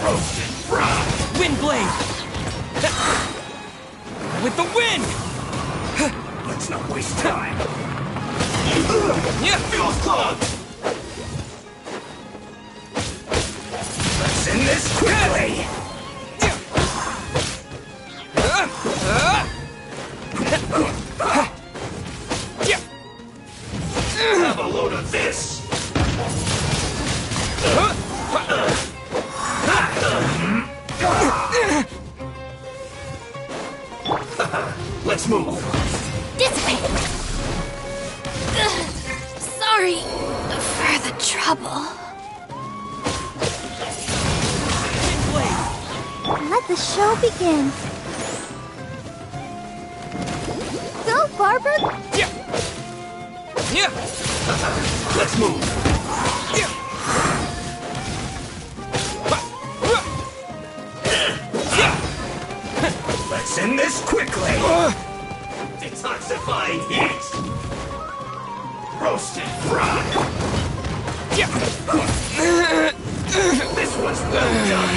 Roast and fry. Wind blade! With the wind! Let's not waste time. Feels clogged. Let's end this quickly. Have a load of this. Let's move. Dissipate. Sorry for the trouble. Let the show begin. Go, Barbara. Let's move. Let's end this quickly. Detoxifying heat. Roast and fry. This one's well done.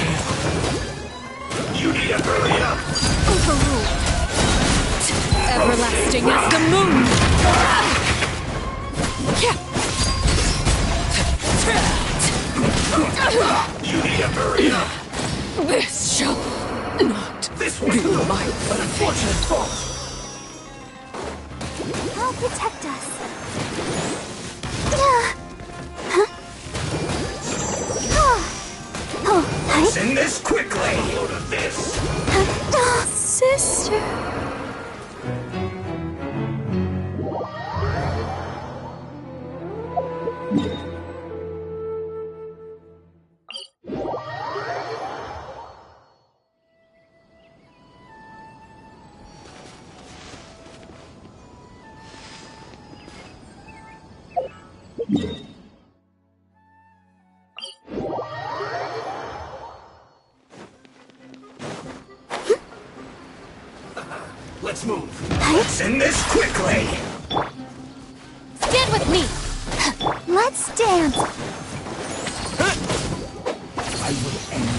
You need to hurry up. Overruled. Everlasting as the moon. You need to hurry up. This shall not This one's be my unfortunate fault. I'll protect us. Let's end this quickly. A load of this. Sister. Let's move. Let's end this quickly. Stand with me. Let's dance. I will end.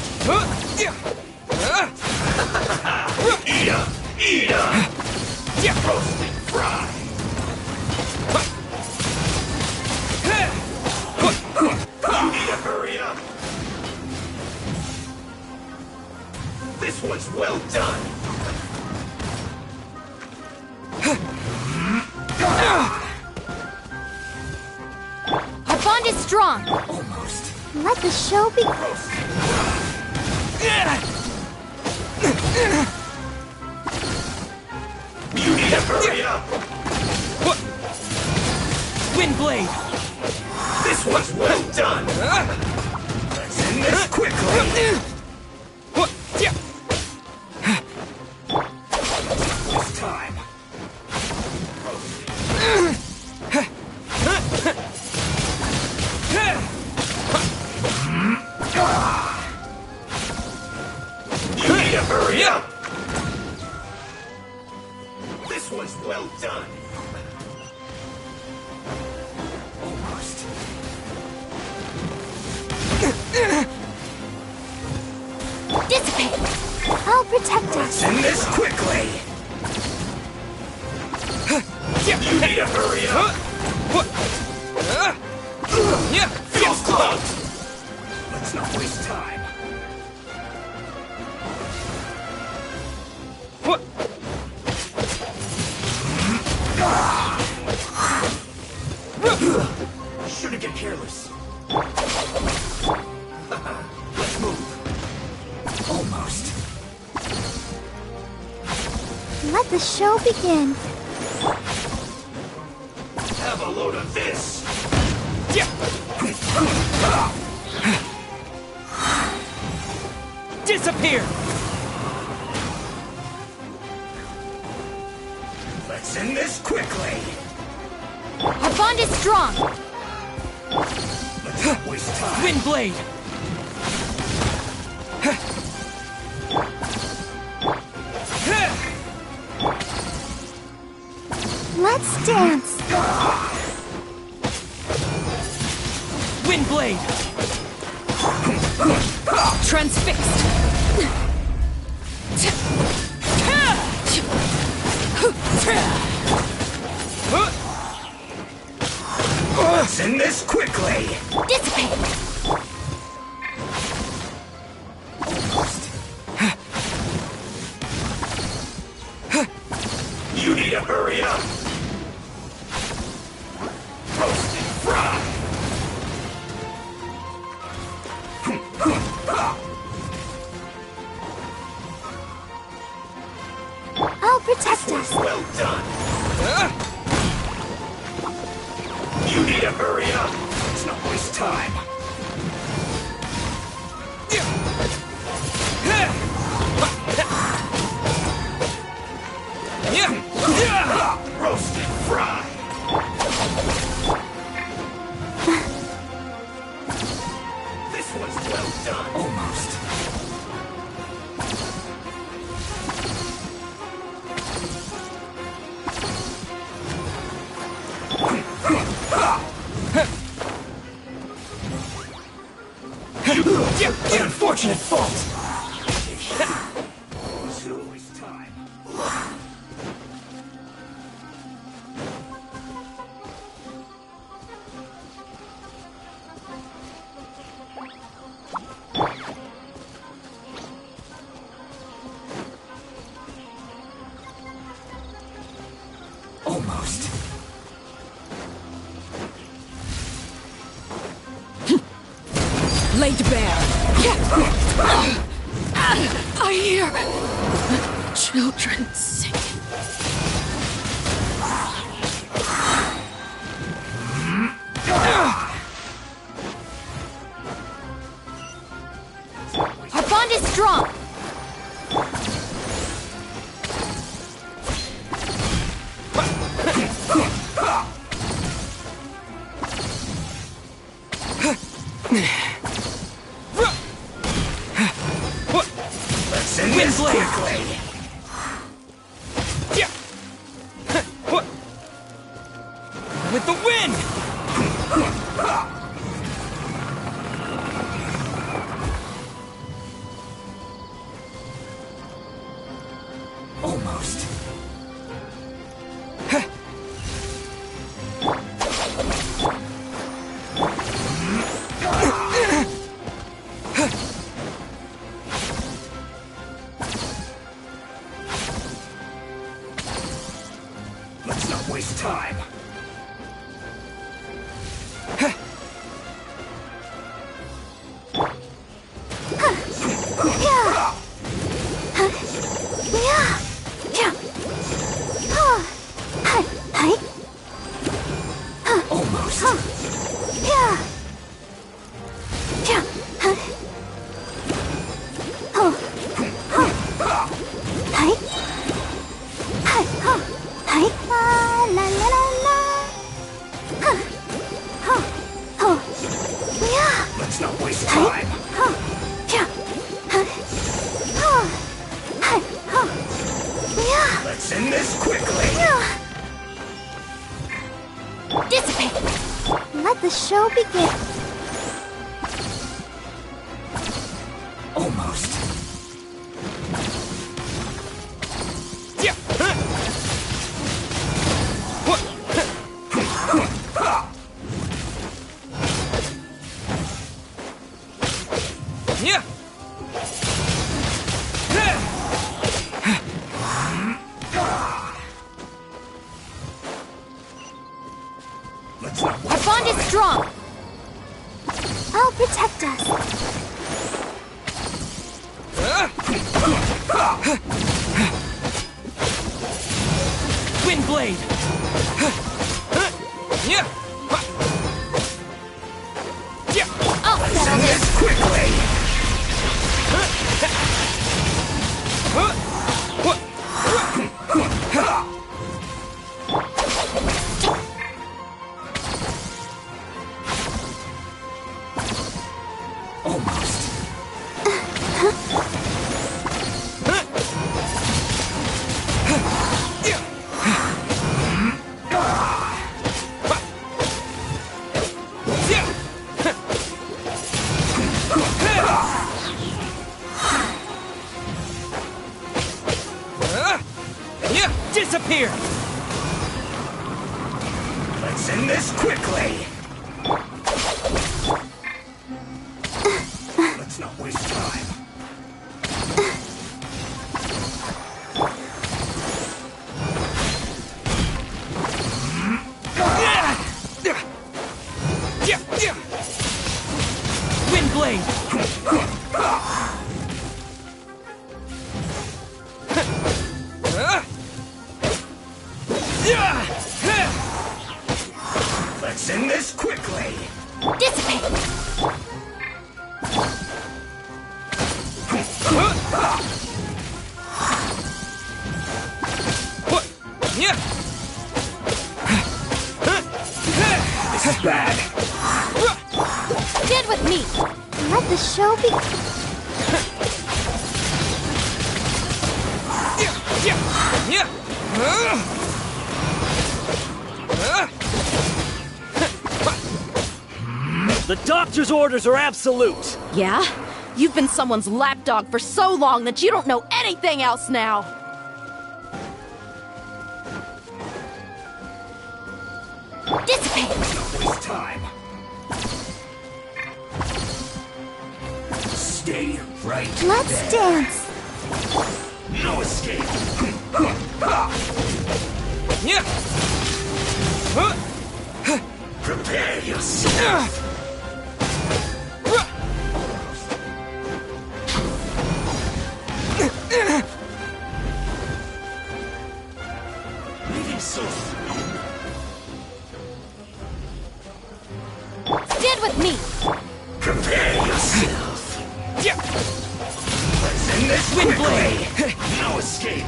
Eat up. Roast and fry. You need to hurry up. This one's well done. Our bond is strong. Almost. Let the show begin. Roast and fry. You need to hurry up! Wind blade! This was well done! Let's end this quickly! This time. You need to hurry up! This was well done! Almost. Dissipate! I'll protect us. Let's end this quickly! You need to hurry up! Feels close! Let's not waste time. Shouldn't get careless. Let's move. Almost. Let the show begin. Have a load of this. Disappear! Let's end this quickly. Our bond is strong. Let's not waste time. Wind blade! Let's dance. Wind blade! Transfixed! Let's end this quickly. Dissipate. Almost. You need to hurry up. Roast and fry. I'll protect us. Well done. You need to hurry up. Let's not waste time. Roast and fry. This one's well done. Almost. An unfortunate fault. Shouldn't waste time. Almost. Laid bare. I hear children singing. Our bond is strong. Let's end this quickly. With the wind! Almost. Let's not waste time. Dissipate! Let the show begin. Almost. Yeah. Yeah. Our bond is strong. I'll protect us. Wind blade. Yeah. I'll settle this quickly. Almost. Disappear. Let's end this quickly. Let's not waste time. Wind blade. Let's end this quickly. Dissipate! This is bad. Stand with me. Let the show begin. The doctor's orders are absolute. Yeah? You've been someone's lapdog for so long that you don't know anything else now. Dissipate! Don't waste time. Stay right Let's there. dance. No escape. Prepare yourself. Leaving soon. Stand with me. Prepare yourself. Let's end this quickly. No escape.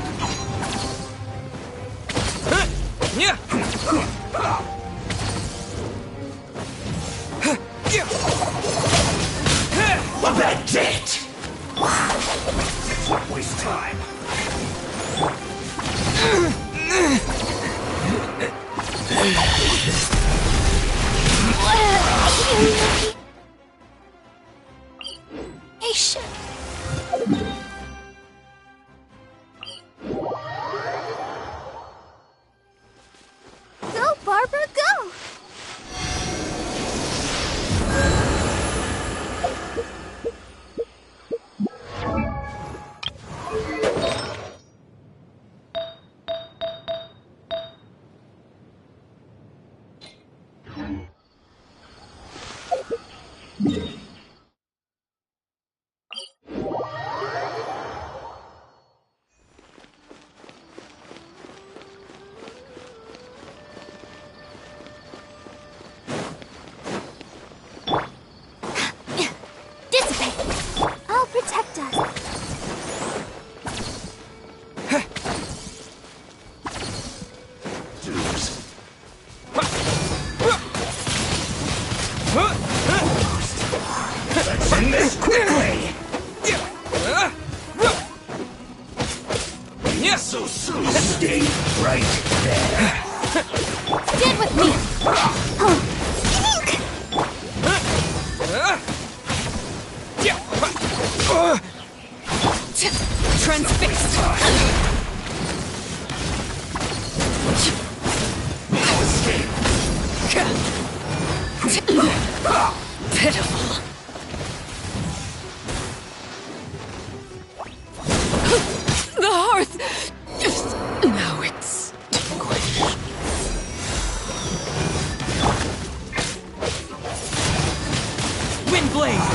Well, that's it. Let's not waste time. Patient. Go, Barbara, go! Dissipate! I'll protect us. Let's end this quickly. So soon. Stay right there. Stand with me. Transfixed! Pitiful. The hearth! Now it's squished. Windblade!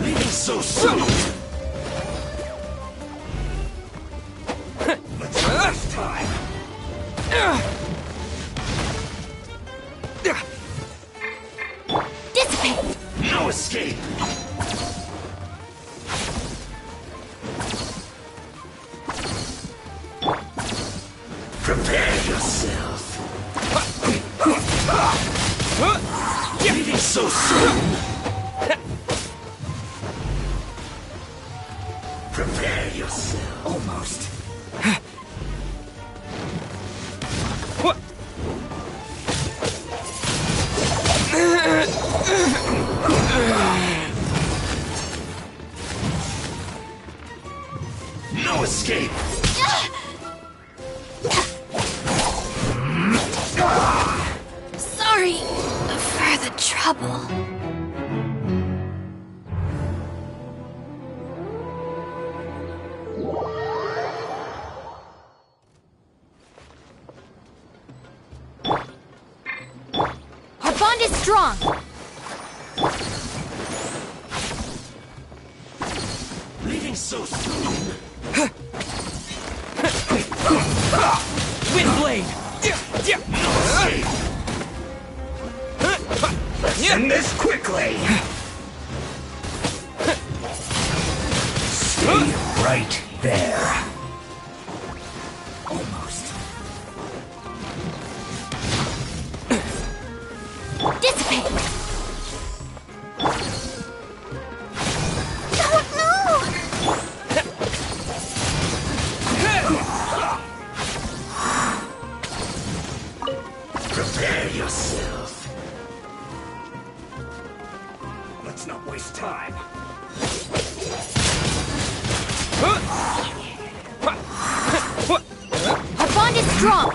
Leaving so soon. Let's waste time. Dissipate! No escape. Prepare yourself. Leaving so soon. Prepare yourself. Almost. No escape. Sorry for the trouble. Our bond is strong. Leaving so soon. Windblade! No escape. Let's end this quickly. Stay right there. Almost. Dissipate! Oh no! Prepare yourself. Let's not waste time. Our bond is strong.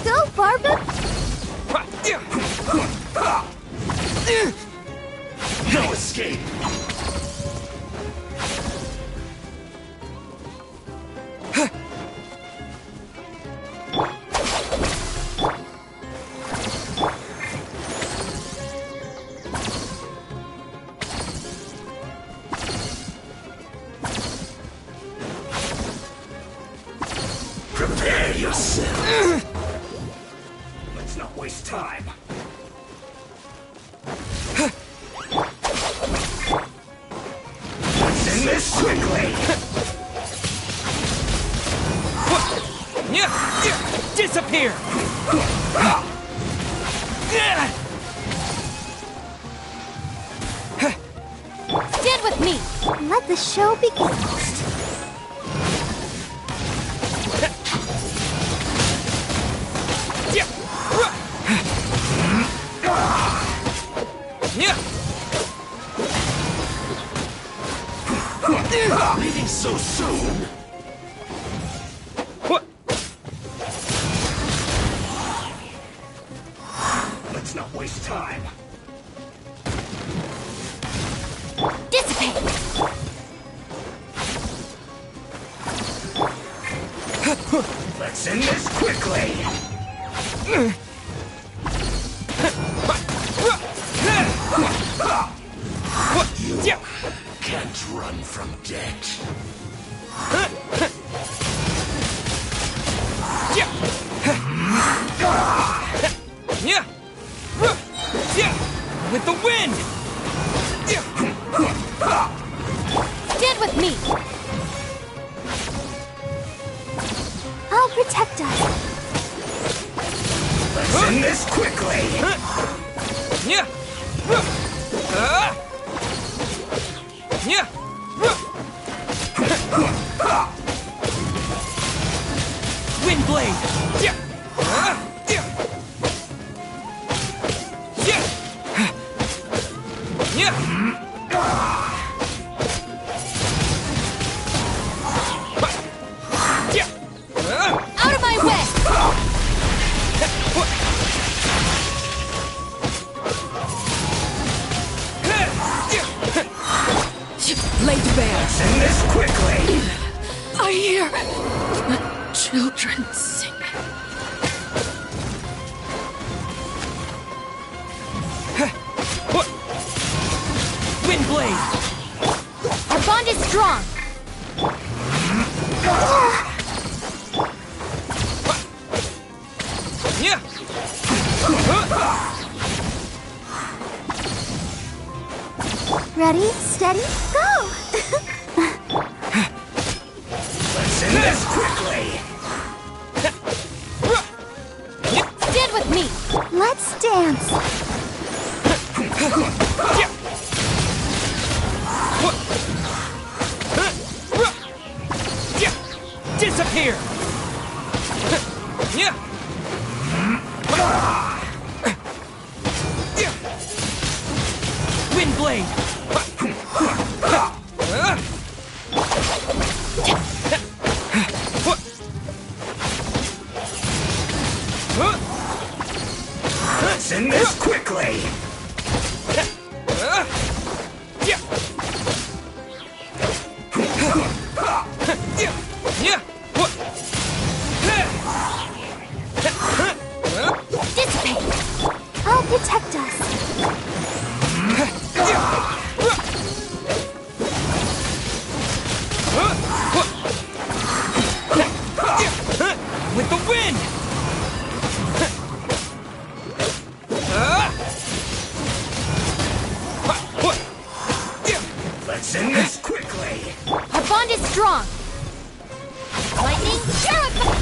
Go, Barbara! No escape. Prepare yourself. Let's not waste time. Let's end this quickly. Disappear! Stand with me. Let the show begin. Leaving so soon. Let's not waste time. Dissipate! Let's end this quickly. You can't run from death. With the wind! Stand with me. I'll protect us. Let's end this quickly. Wind blade! Out of my way! Lay to bear. Send this quickly. I hear the children sing. Wind blade! Our bond is strong. Ready, steady, go! Let's end this quickly. Stand with me. Let's dance. Disappear! Wind blade! Let's end this quickly. Dissipate. I'll protect us. With the wind! Let's end this quickly. Our bond is strong. Lightning, Shuriken!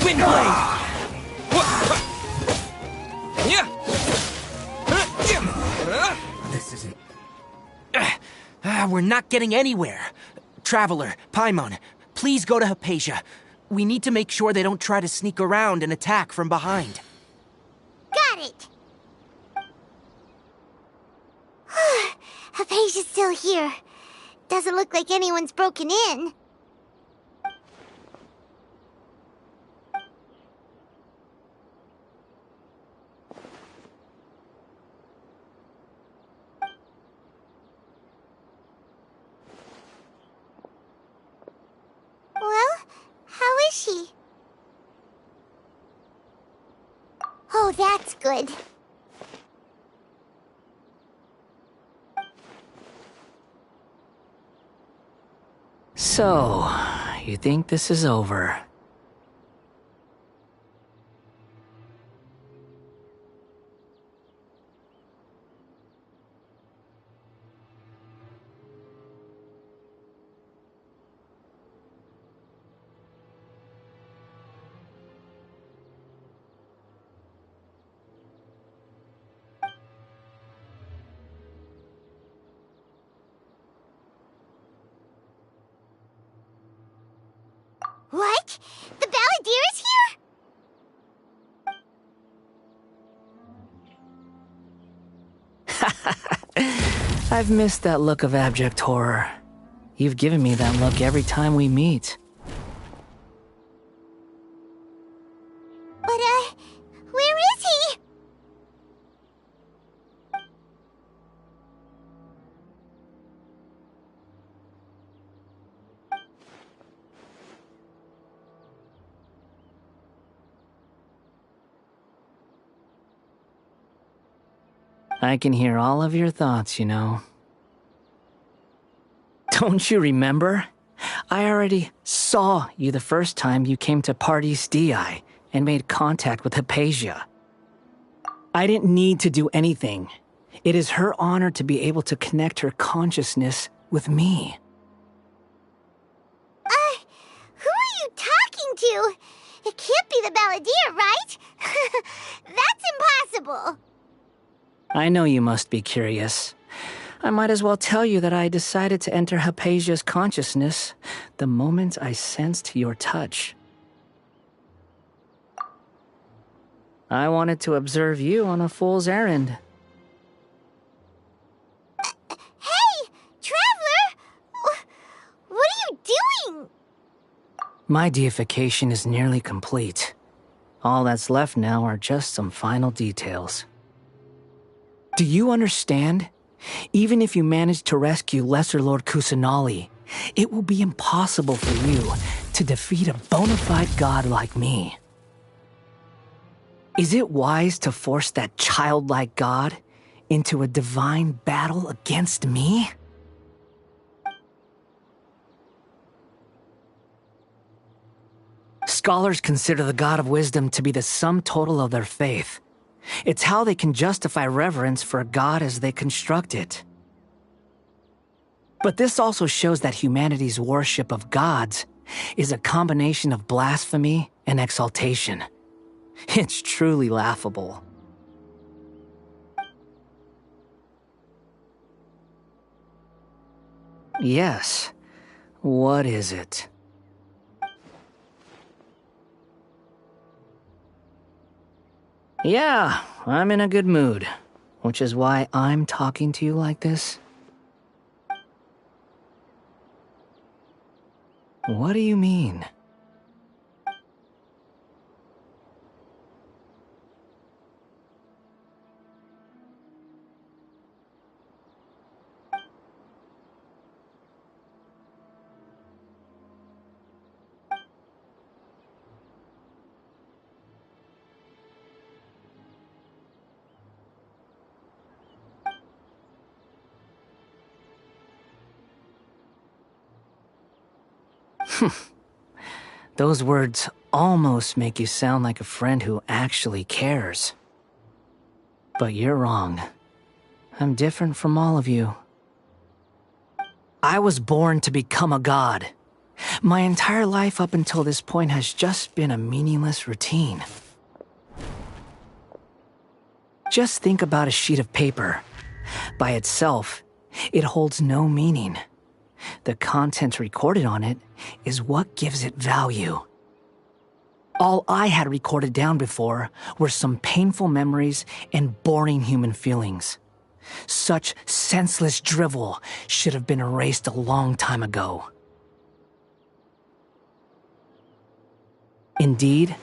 Wind blade! This isn't. We're not getting anywhere. Traveler, Paimon, please go to Hypatia. We need to make sure they don't try to sneak around and attack from behind. Got it. Hypatia's still here. Doesn't look like anyone's broken in. Well, how is she? Oh, that's good. So, you think this is over? What? The Balladeer is here? I've missed that look of abject horror. You've given me that look every time we meet. But, where is he? I can hear all of your thoughts, you know. Don't you remember? I already saw you the first time you came to Party's DI and made contact with Hypatia. I didn't need to do anything. It is her honor to be able to connect her consciousness with me. Who are to. It can't be the Balladeer, right? That's impossible. I know you must be curious. I might as well tell you that I decided to enter Hypatia's consciousness the moment I sensed your touch. I wanted to observe you on a fool's errand. Hey, Traveler! What are you doing? My deification is nearly complete. All that's left now are just some final details. Do you understand? Even if you manage to rescue Lesser Lord Kusanali, it will be impossible for you to defeat a bona fide god like me. Is it wise to force that childlike god into a divine battle against me? Scholars consider the God of Wisdom to be the sum total of their faith. It's how they can justify reverence for a god as they construct it. But this also shows that humanity's worship of gods is a combination of blasphemy and exaltation. It's truly laughable. Yes. What is it? Yeah, I'm in a good mood, which is why I'm talking to you like this. What do you mean? Those words almost make you sound like a friend who actually cares. But you're wrong. I'm different from all of you. I was born to become a god. My entire life up until this point has just been a meaningless routine. Just think about a sheet of paper. By itself, it holds no meaning. The content recorded on it is what gives it value. All I had recorded down before were some painful memories and boring human feelings. Such senseless drivel should have been erased a long time ago. Indeed,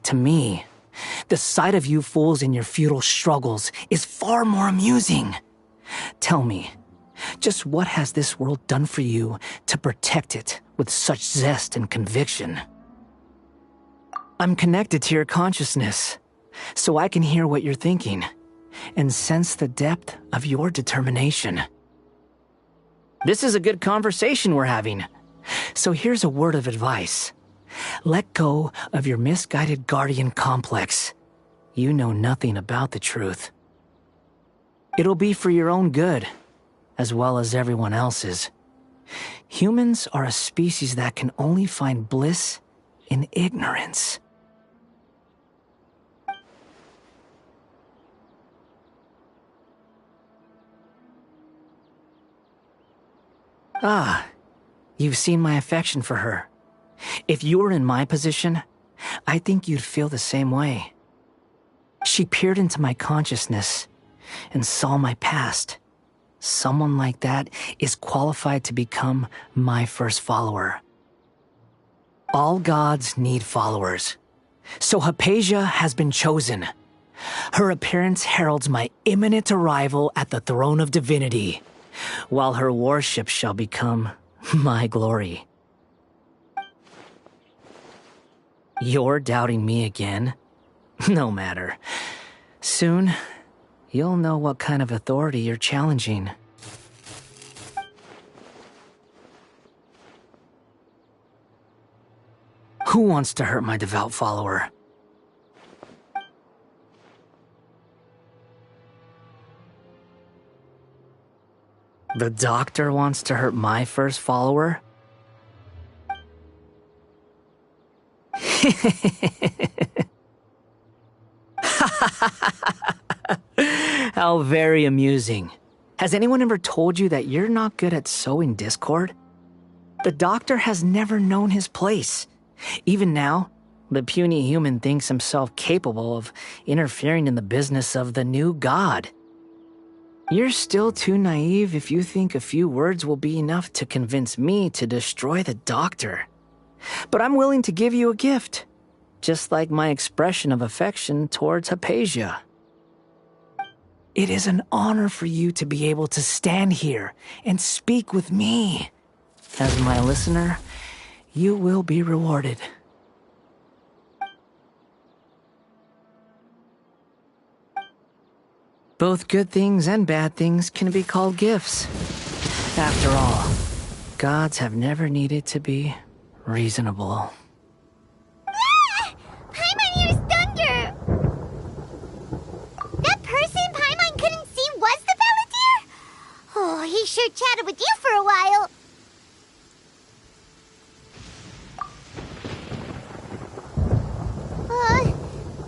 to me, the sight of you fools in your futile struggles is far more amusing. Tell me, just what has this world done for you to protect it with such zest and conviction? I'm connected to your consciousness, so I can hear what you're thinking and sense the depth of your determination. This is a good conversation we're having, so here's a word of advice. Let go of your misguided guardian complex. You know nothing about the truth. It'll be for your own good, as well as everyone else's. Humans are a species that can only find bliss in ignorance. Ah, you've seen my affection for her. If you were in my position, I think you'd feel the same way. She peered into my consciousness and saw my past. Someone like that is qualified to become my first follower. All gods need followers. So Hypatia has been chosen. Her appearance heralds my imminent arrival at the throne of divinity, while her worship shall become my glory. You're doubting me again? No matter. Soon, you'll know what kind of authority you're challenging. Who wants to hurt my devout follower? The doctor wants to hurt my first follower? How very amusing. Has anyone ever told you that you're not good at sowing discord? The Doctor has never known his place. Even now, the puny human thinks himself capable of interfering in the business of the new god. You're still too naive if you think a few words will be enough to convince me to destroy the Doctor. But I'm willing to give you a gift, just like my expression of affection towards Hypatia. It is an honor for you to be able to stand here and speak with me. As my listener, you will be rewarded. Both good things and bad things can be called gifts. After all, gods have never needed to be reasonable. Paimon hears thunder! That person Paimon couldn't see was the Palantir? Oh, he sure chatted with you for a while.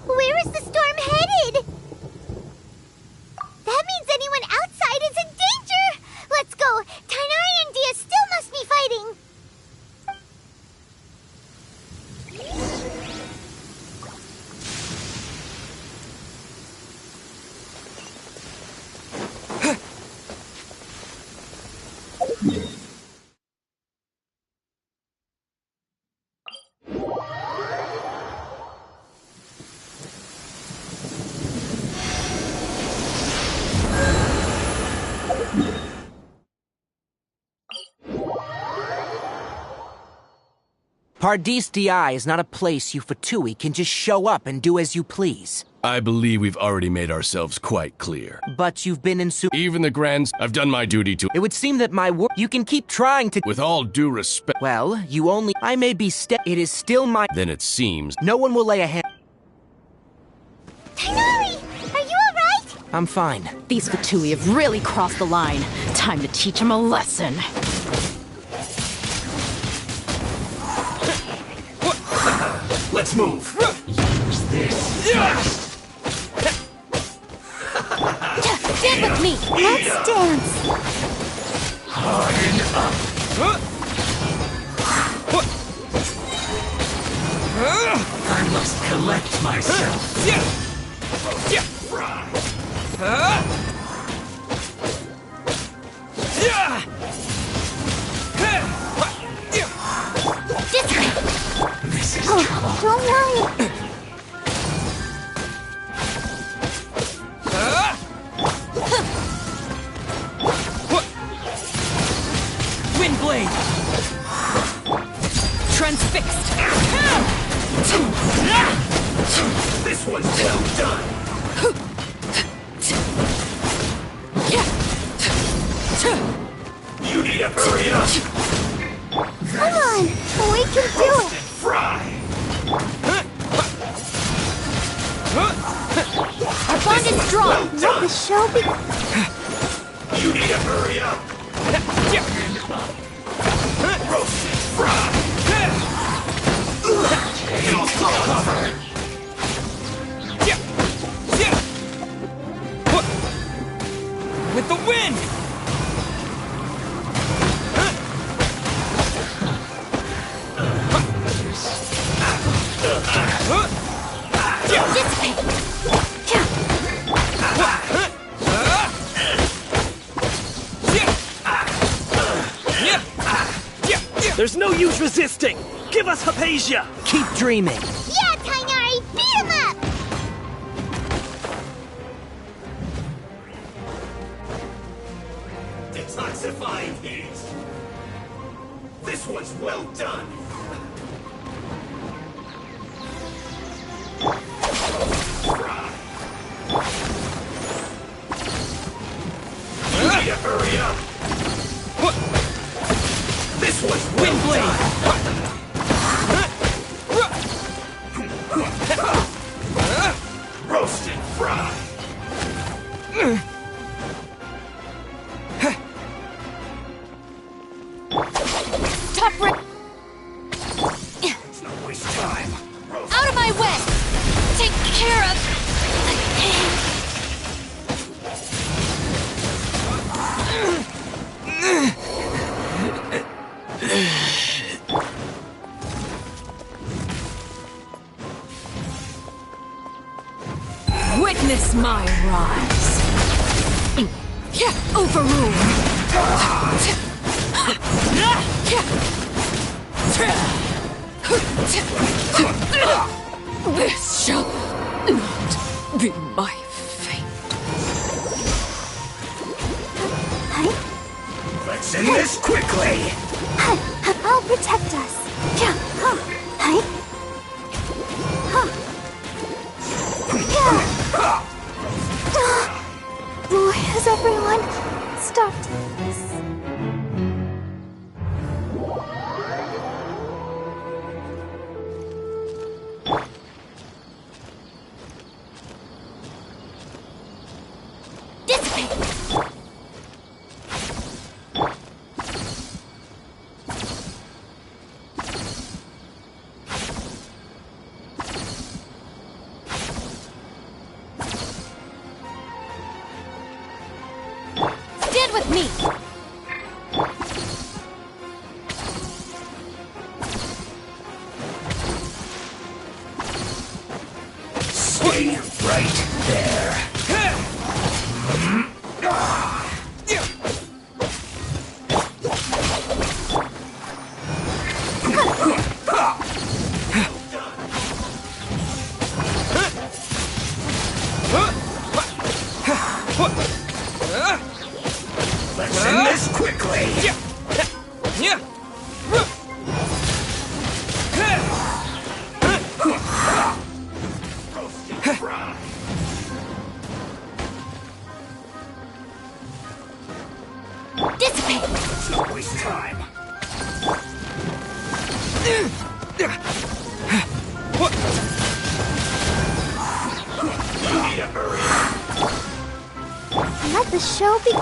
Where is the storm headed? That means anyone outside is in danger! Let's go! Tainari and Dia still must be fighting! Paradis Di is not a place you Fatui can just show up and do as you please. I believe we've already made ourselves quite clear. But you've been in Even the Grands, I've done my duty to— It would seem that my work— You can keep trying to— With all due respect— Well, you only— I may be It is still my— Then it seems— No one will lay a hand— Tainari! Are you alright? I'm fine. These Fatui have really crossed the line. Time to teach them a lesson. Let's move. Use this. Dance with me. Let's dance. Harden up. I must collect myself. This is trouble. Don't worry. Wind blade. Transfixed. This one's well done. You need to hurry up. Come on. We can do it. Fry. Our bond is strong. Let the show be. You need to hurry up. Roasted fry. You'll cover. With the wind! There's no use resisting! Give us Hypatia! Keep dreaming! Yeah, Tainari! Beat him up! Detoxifying heat. This one's well done. You need to hurry up. This one's well Wind blade. done. Roasted fry. Top right. way! Take care of the pain! Witness my rise! Overrule! This shall not be my fate. Let's end this quickly! I'll protect us. Has everyone stopped this? Stand with me! Stay right there. Let's end this quickly. Dissipate! Let's not waste time. You need to hurry. Let the show be.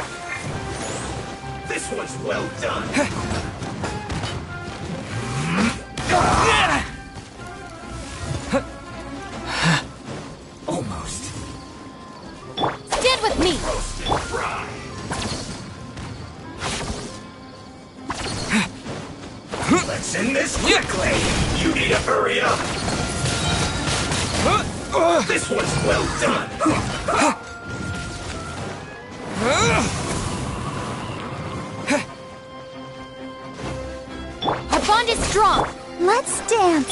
This one's well done. Almost. Stand with me! Roasted fry. Let's end this quickly. You need to hurry up. This one's well done. Our bond is strong! Let's dance.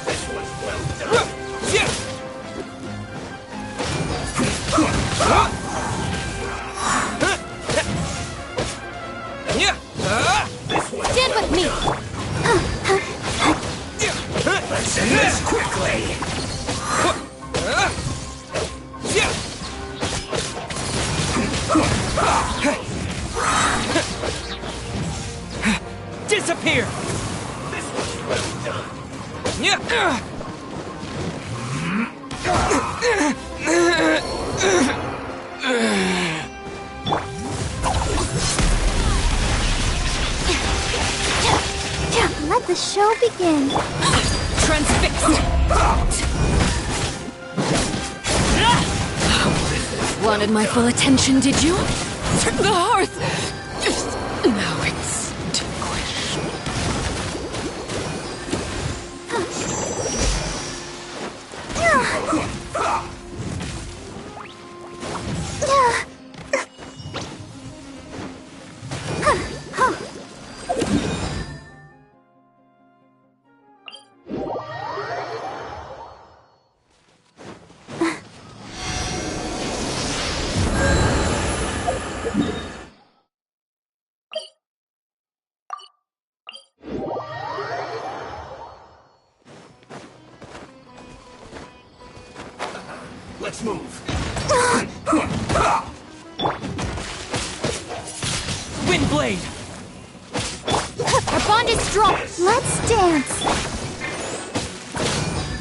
This one's well done. Stand with me! Let's end this quickly. Disappear! This one's well done. Let the show begin. Transfixed! Wanted my full attention, did you? The hearth! Now extinguished. Let's move. Windblade! Our bond is strong! Let's dance.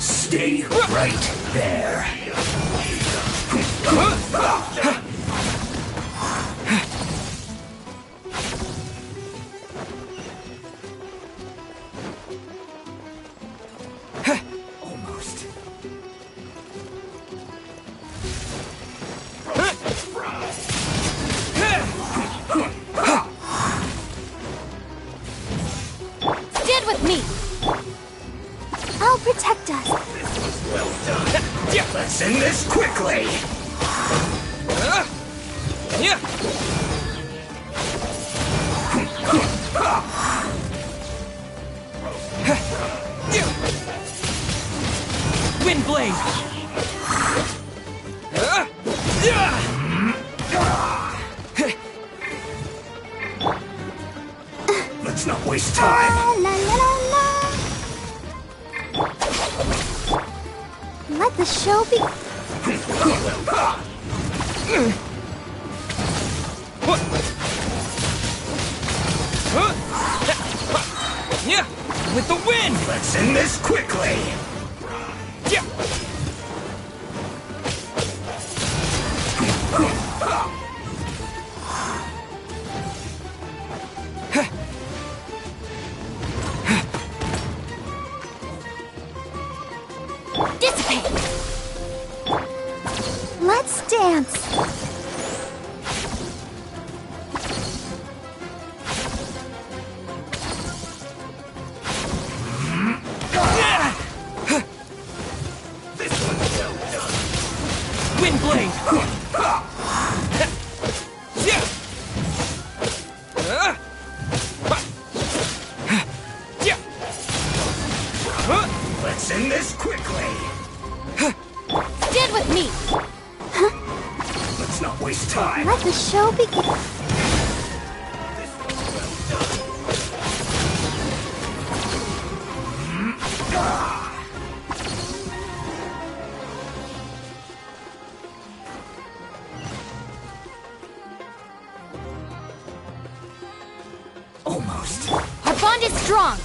Stay right there. Let's end this quickly! Yeah! Wind blade! Let's not waste time! La, la, la, la. Let the show be. Yeah! With the wind! Let's end this quickly! Yeah! Dissipate. Let's dance. Wind blade! Yeah! Yeah! Let's end this quickly! Stand with me. Let's not waste time! Let the show begin. Almost. Our bond is strong.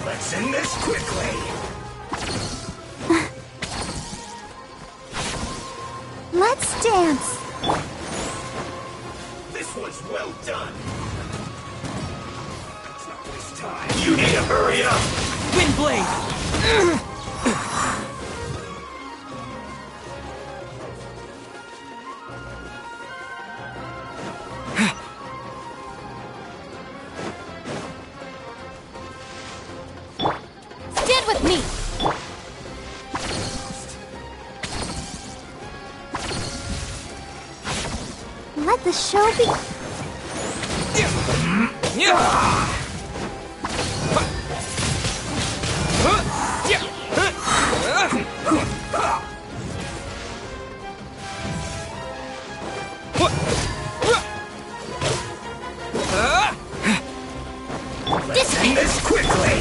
Let's end this quickly! Let's dance. This was well done! Let's not waste time! You need to hurry up! Wind blade! Stand with me. Let the show be. Yeah! Let's end this quickly!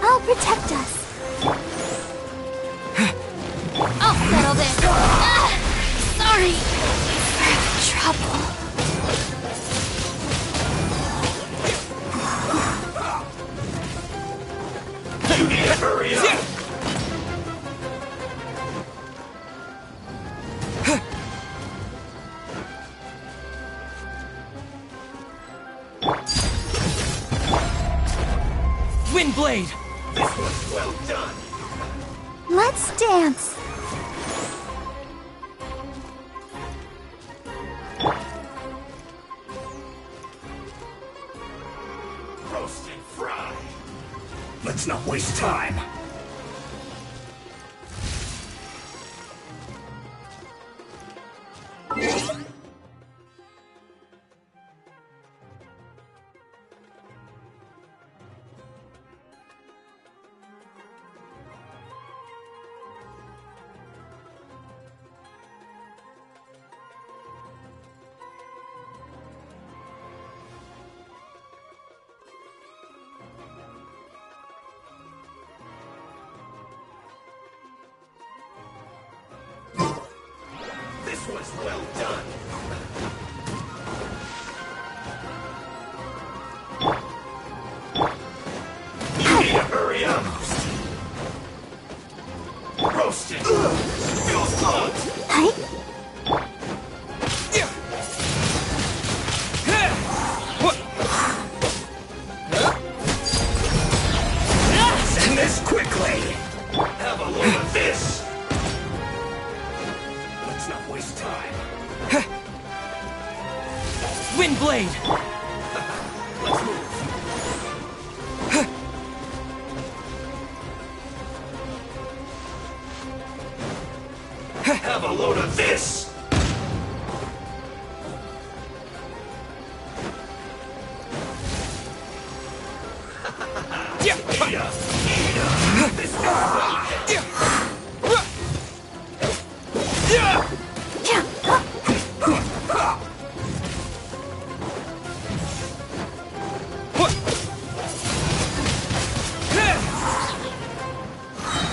I'll protect us. I'll settle this. Sorry for trouble. You need to hurry up! Wind blade! This was well done! Let's dance. Roast and fry! Let's not waste time! This was well done! You need to hurry up! Roasted! Feels good! Send this quickly! Have a load of this! voice time. Windblade! Let's move. Have a load of this!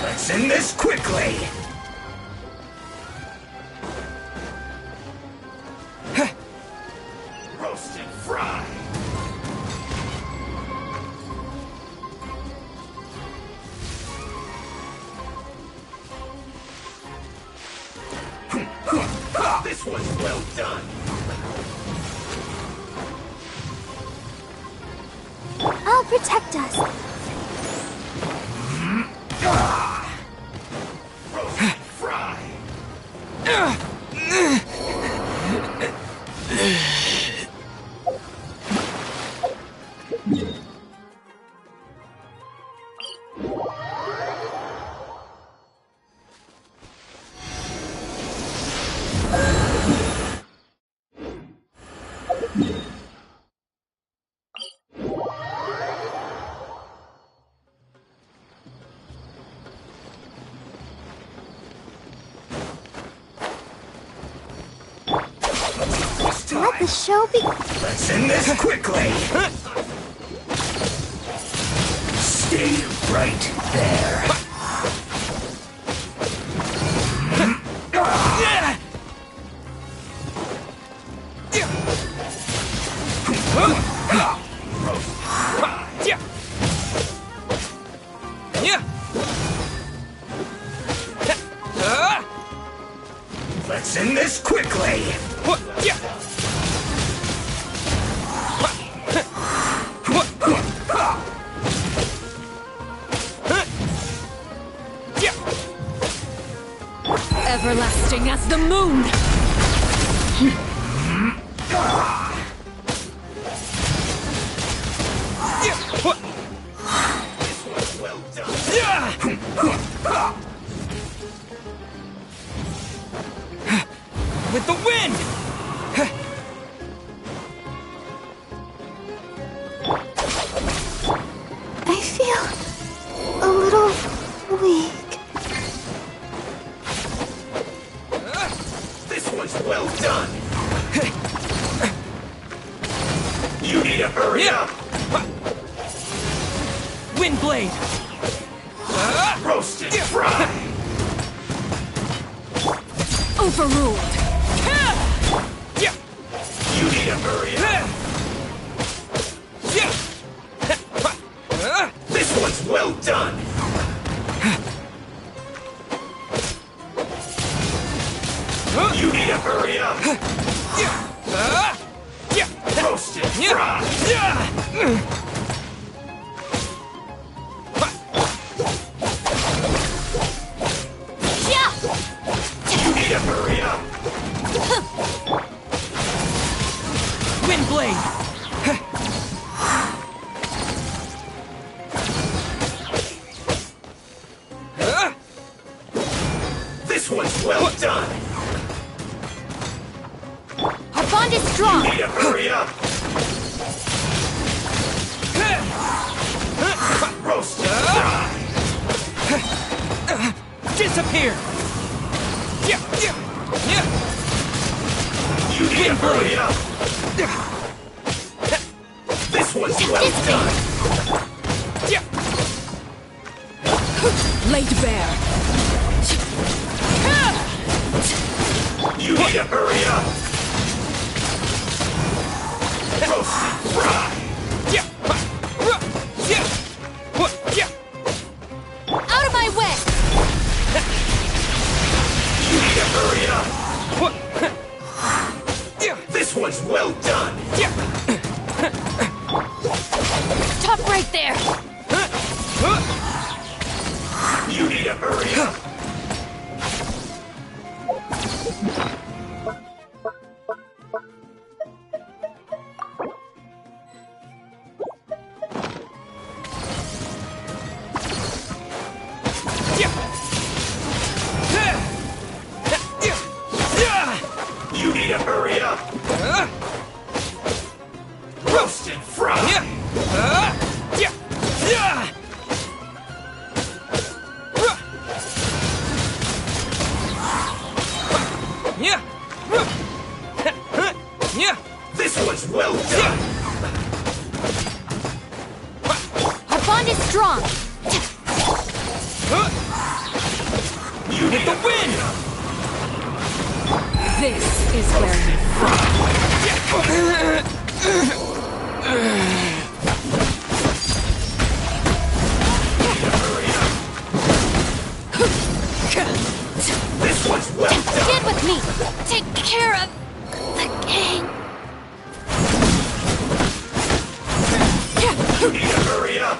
Let's end this quickly! Roast and fry! This was well done! I'll protect us. Roast and fry! Let the show be. Let's end this quickly! Stay right there. Let's end this quickly! Everlasting as the moon! Well done! With the wind! I feel a little weak. This one's well done! You need to hurry up! Windblade! Roast and fry! Overruled! You need to hurry up! This one's well done! You need to hurry up! Roast and fry! You need to hurry up! Windblade! This one's well done! Our bond is strong. You need to hurry up! Roast and fry! Disappear! You need to hurry up! This one's well done! Laid bare! You need to hurry up! Roast and fry! Out of my way! You need to hurry up! This one's well done! Stop right there! You need to hurry up! to hurry up. Roasted fry. This was well done. Our bond is strong. You need the wind. This is where you This was well done. Stand with me. Take care of the gang. You need to hurry up.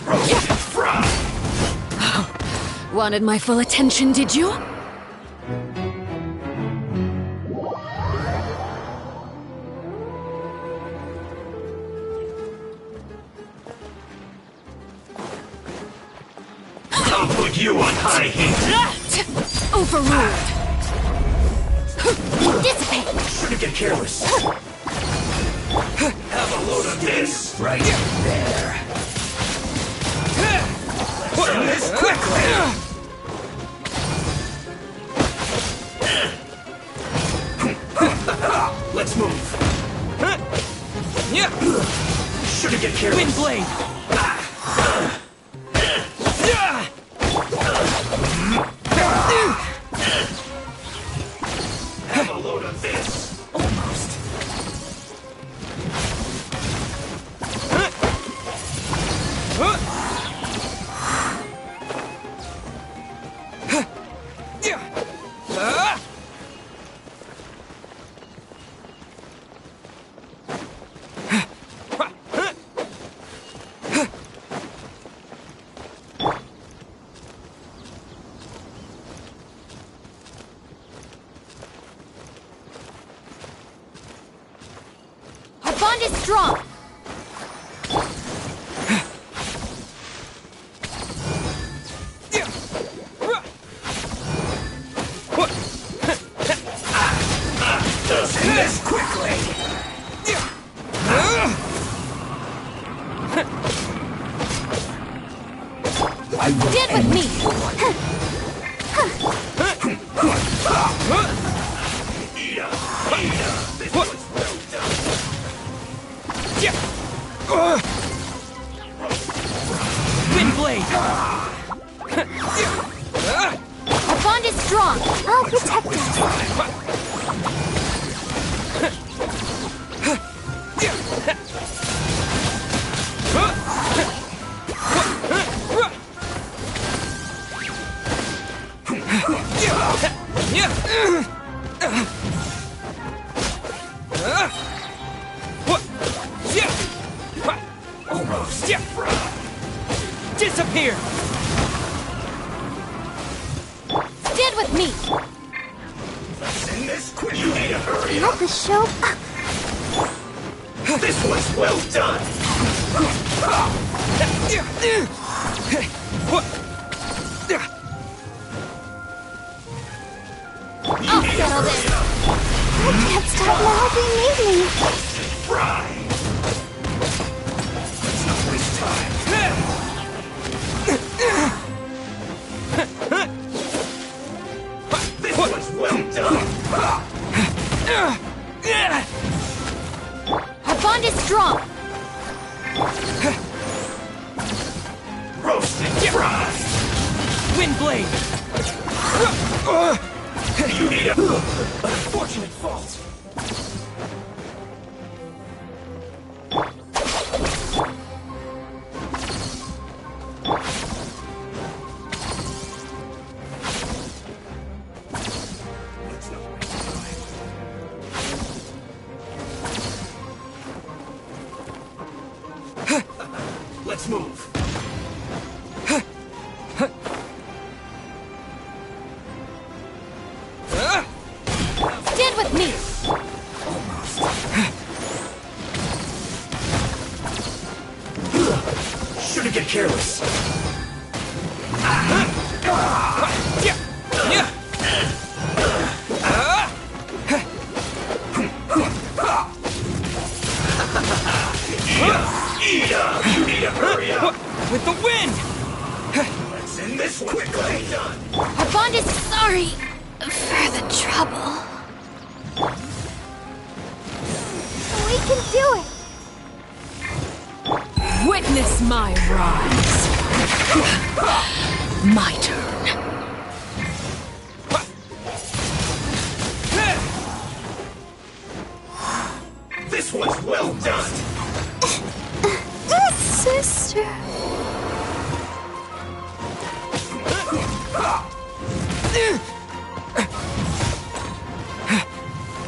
Roasted fry. wanted my full attention, did you? I'll put you on high heat. Overruled. Dissipate. Shouldn't get careless. Have a load of this right there. Let's do this quickly. Let's move. Shouldn't get careless. Wind blade. Have a load of this. Almost. Our bond is strong. This quickly. Stand with me. This was well done. Wind blade. Our bond is strong. I'll protect us. Almost. Disappear. Stand with me. Let's end this quick. You need to hurry Let up. the show. This was well done. I'll settle this. I can't stop now being me. Fry. Let's not waste time. This was well done. Our bond is strong. Roasted fry. Wind blade. You need a unfortunate fault. Let's not waste time. Let's move. Stand with me. Shouldn't get careless. Sorry for the trouble. We can do it! Witness my rise. My turn. This was well done! Sister...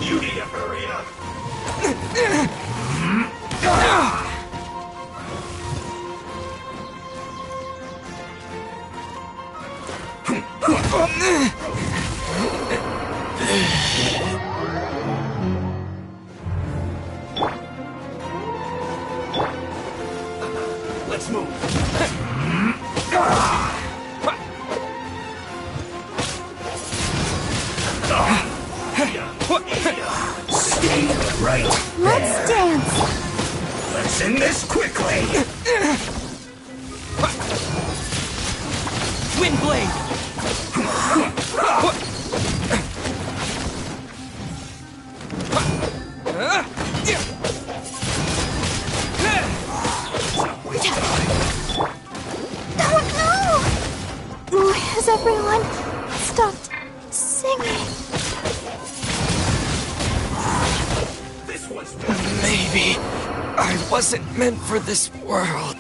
You need to hurry up! Let's move. Stay right there. Let's dance! Let's end this quickly. Windblade! Oh no! Has everyone stopped singing? This was Maybe I wasn't meant for this world.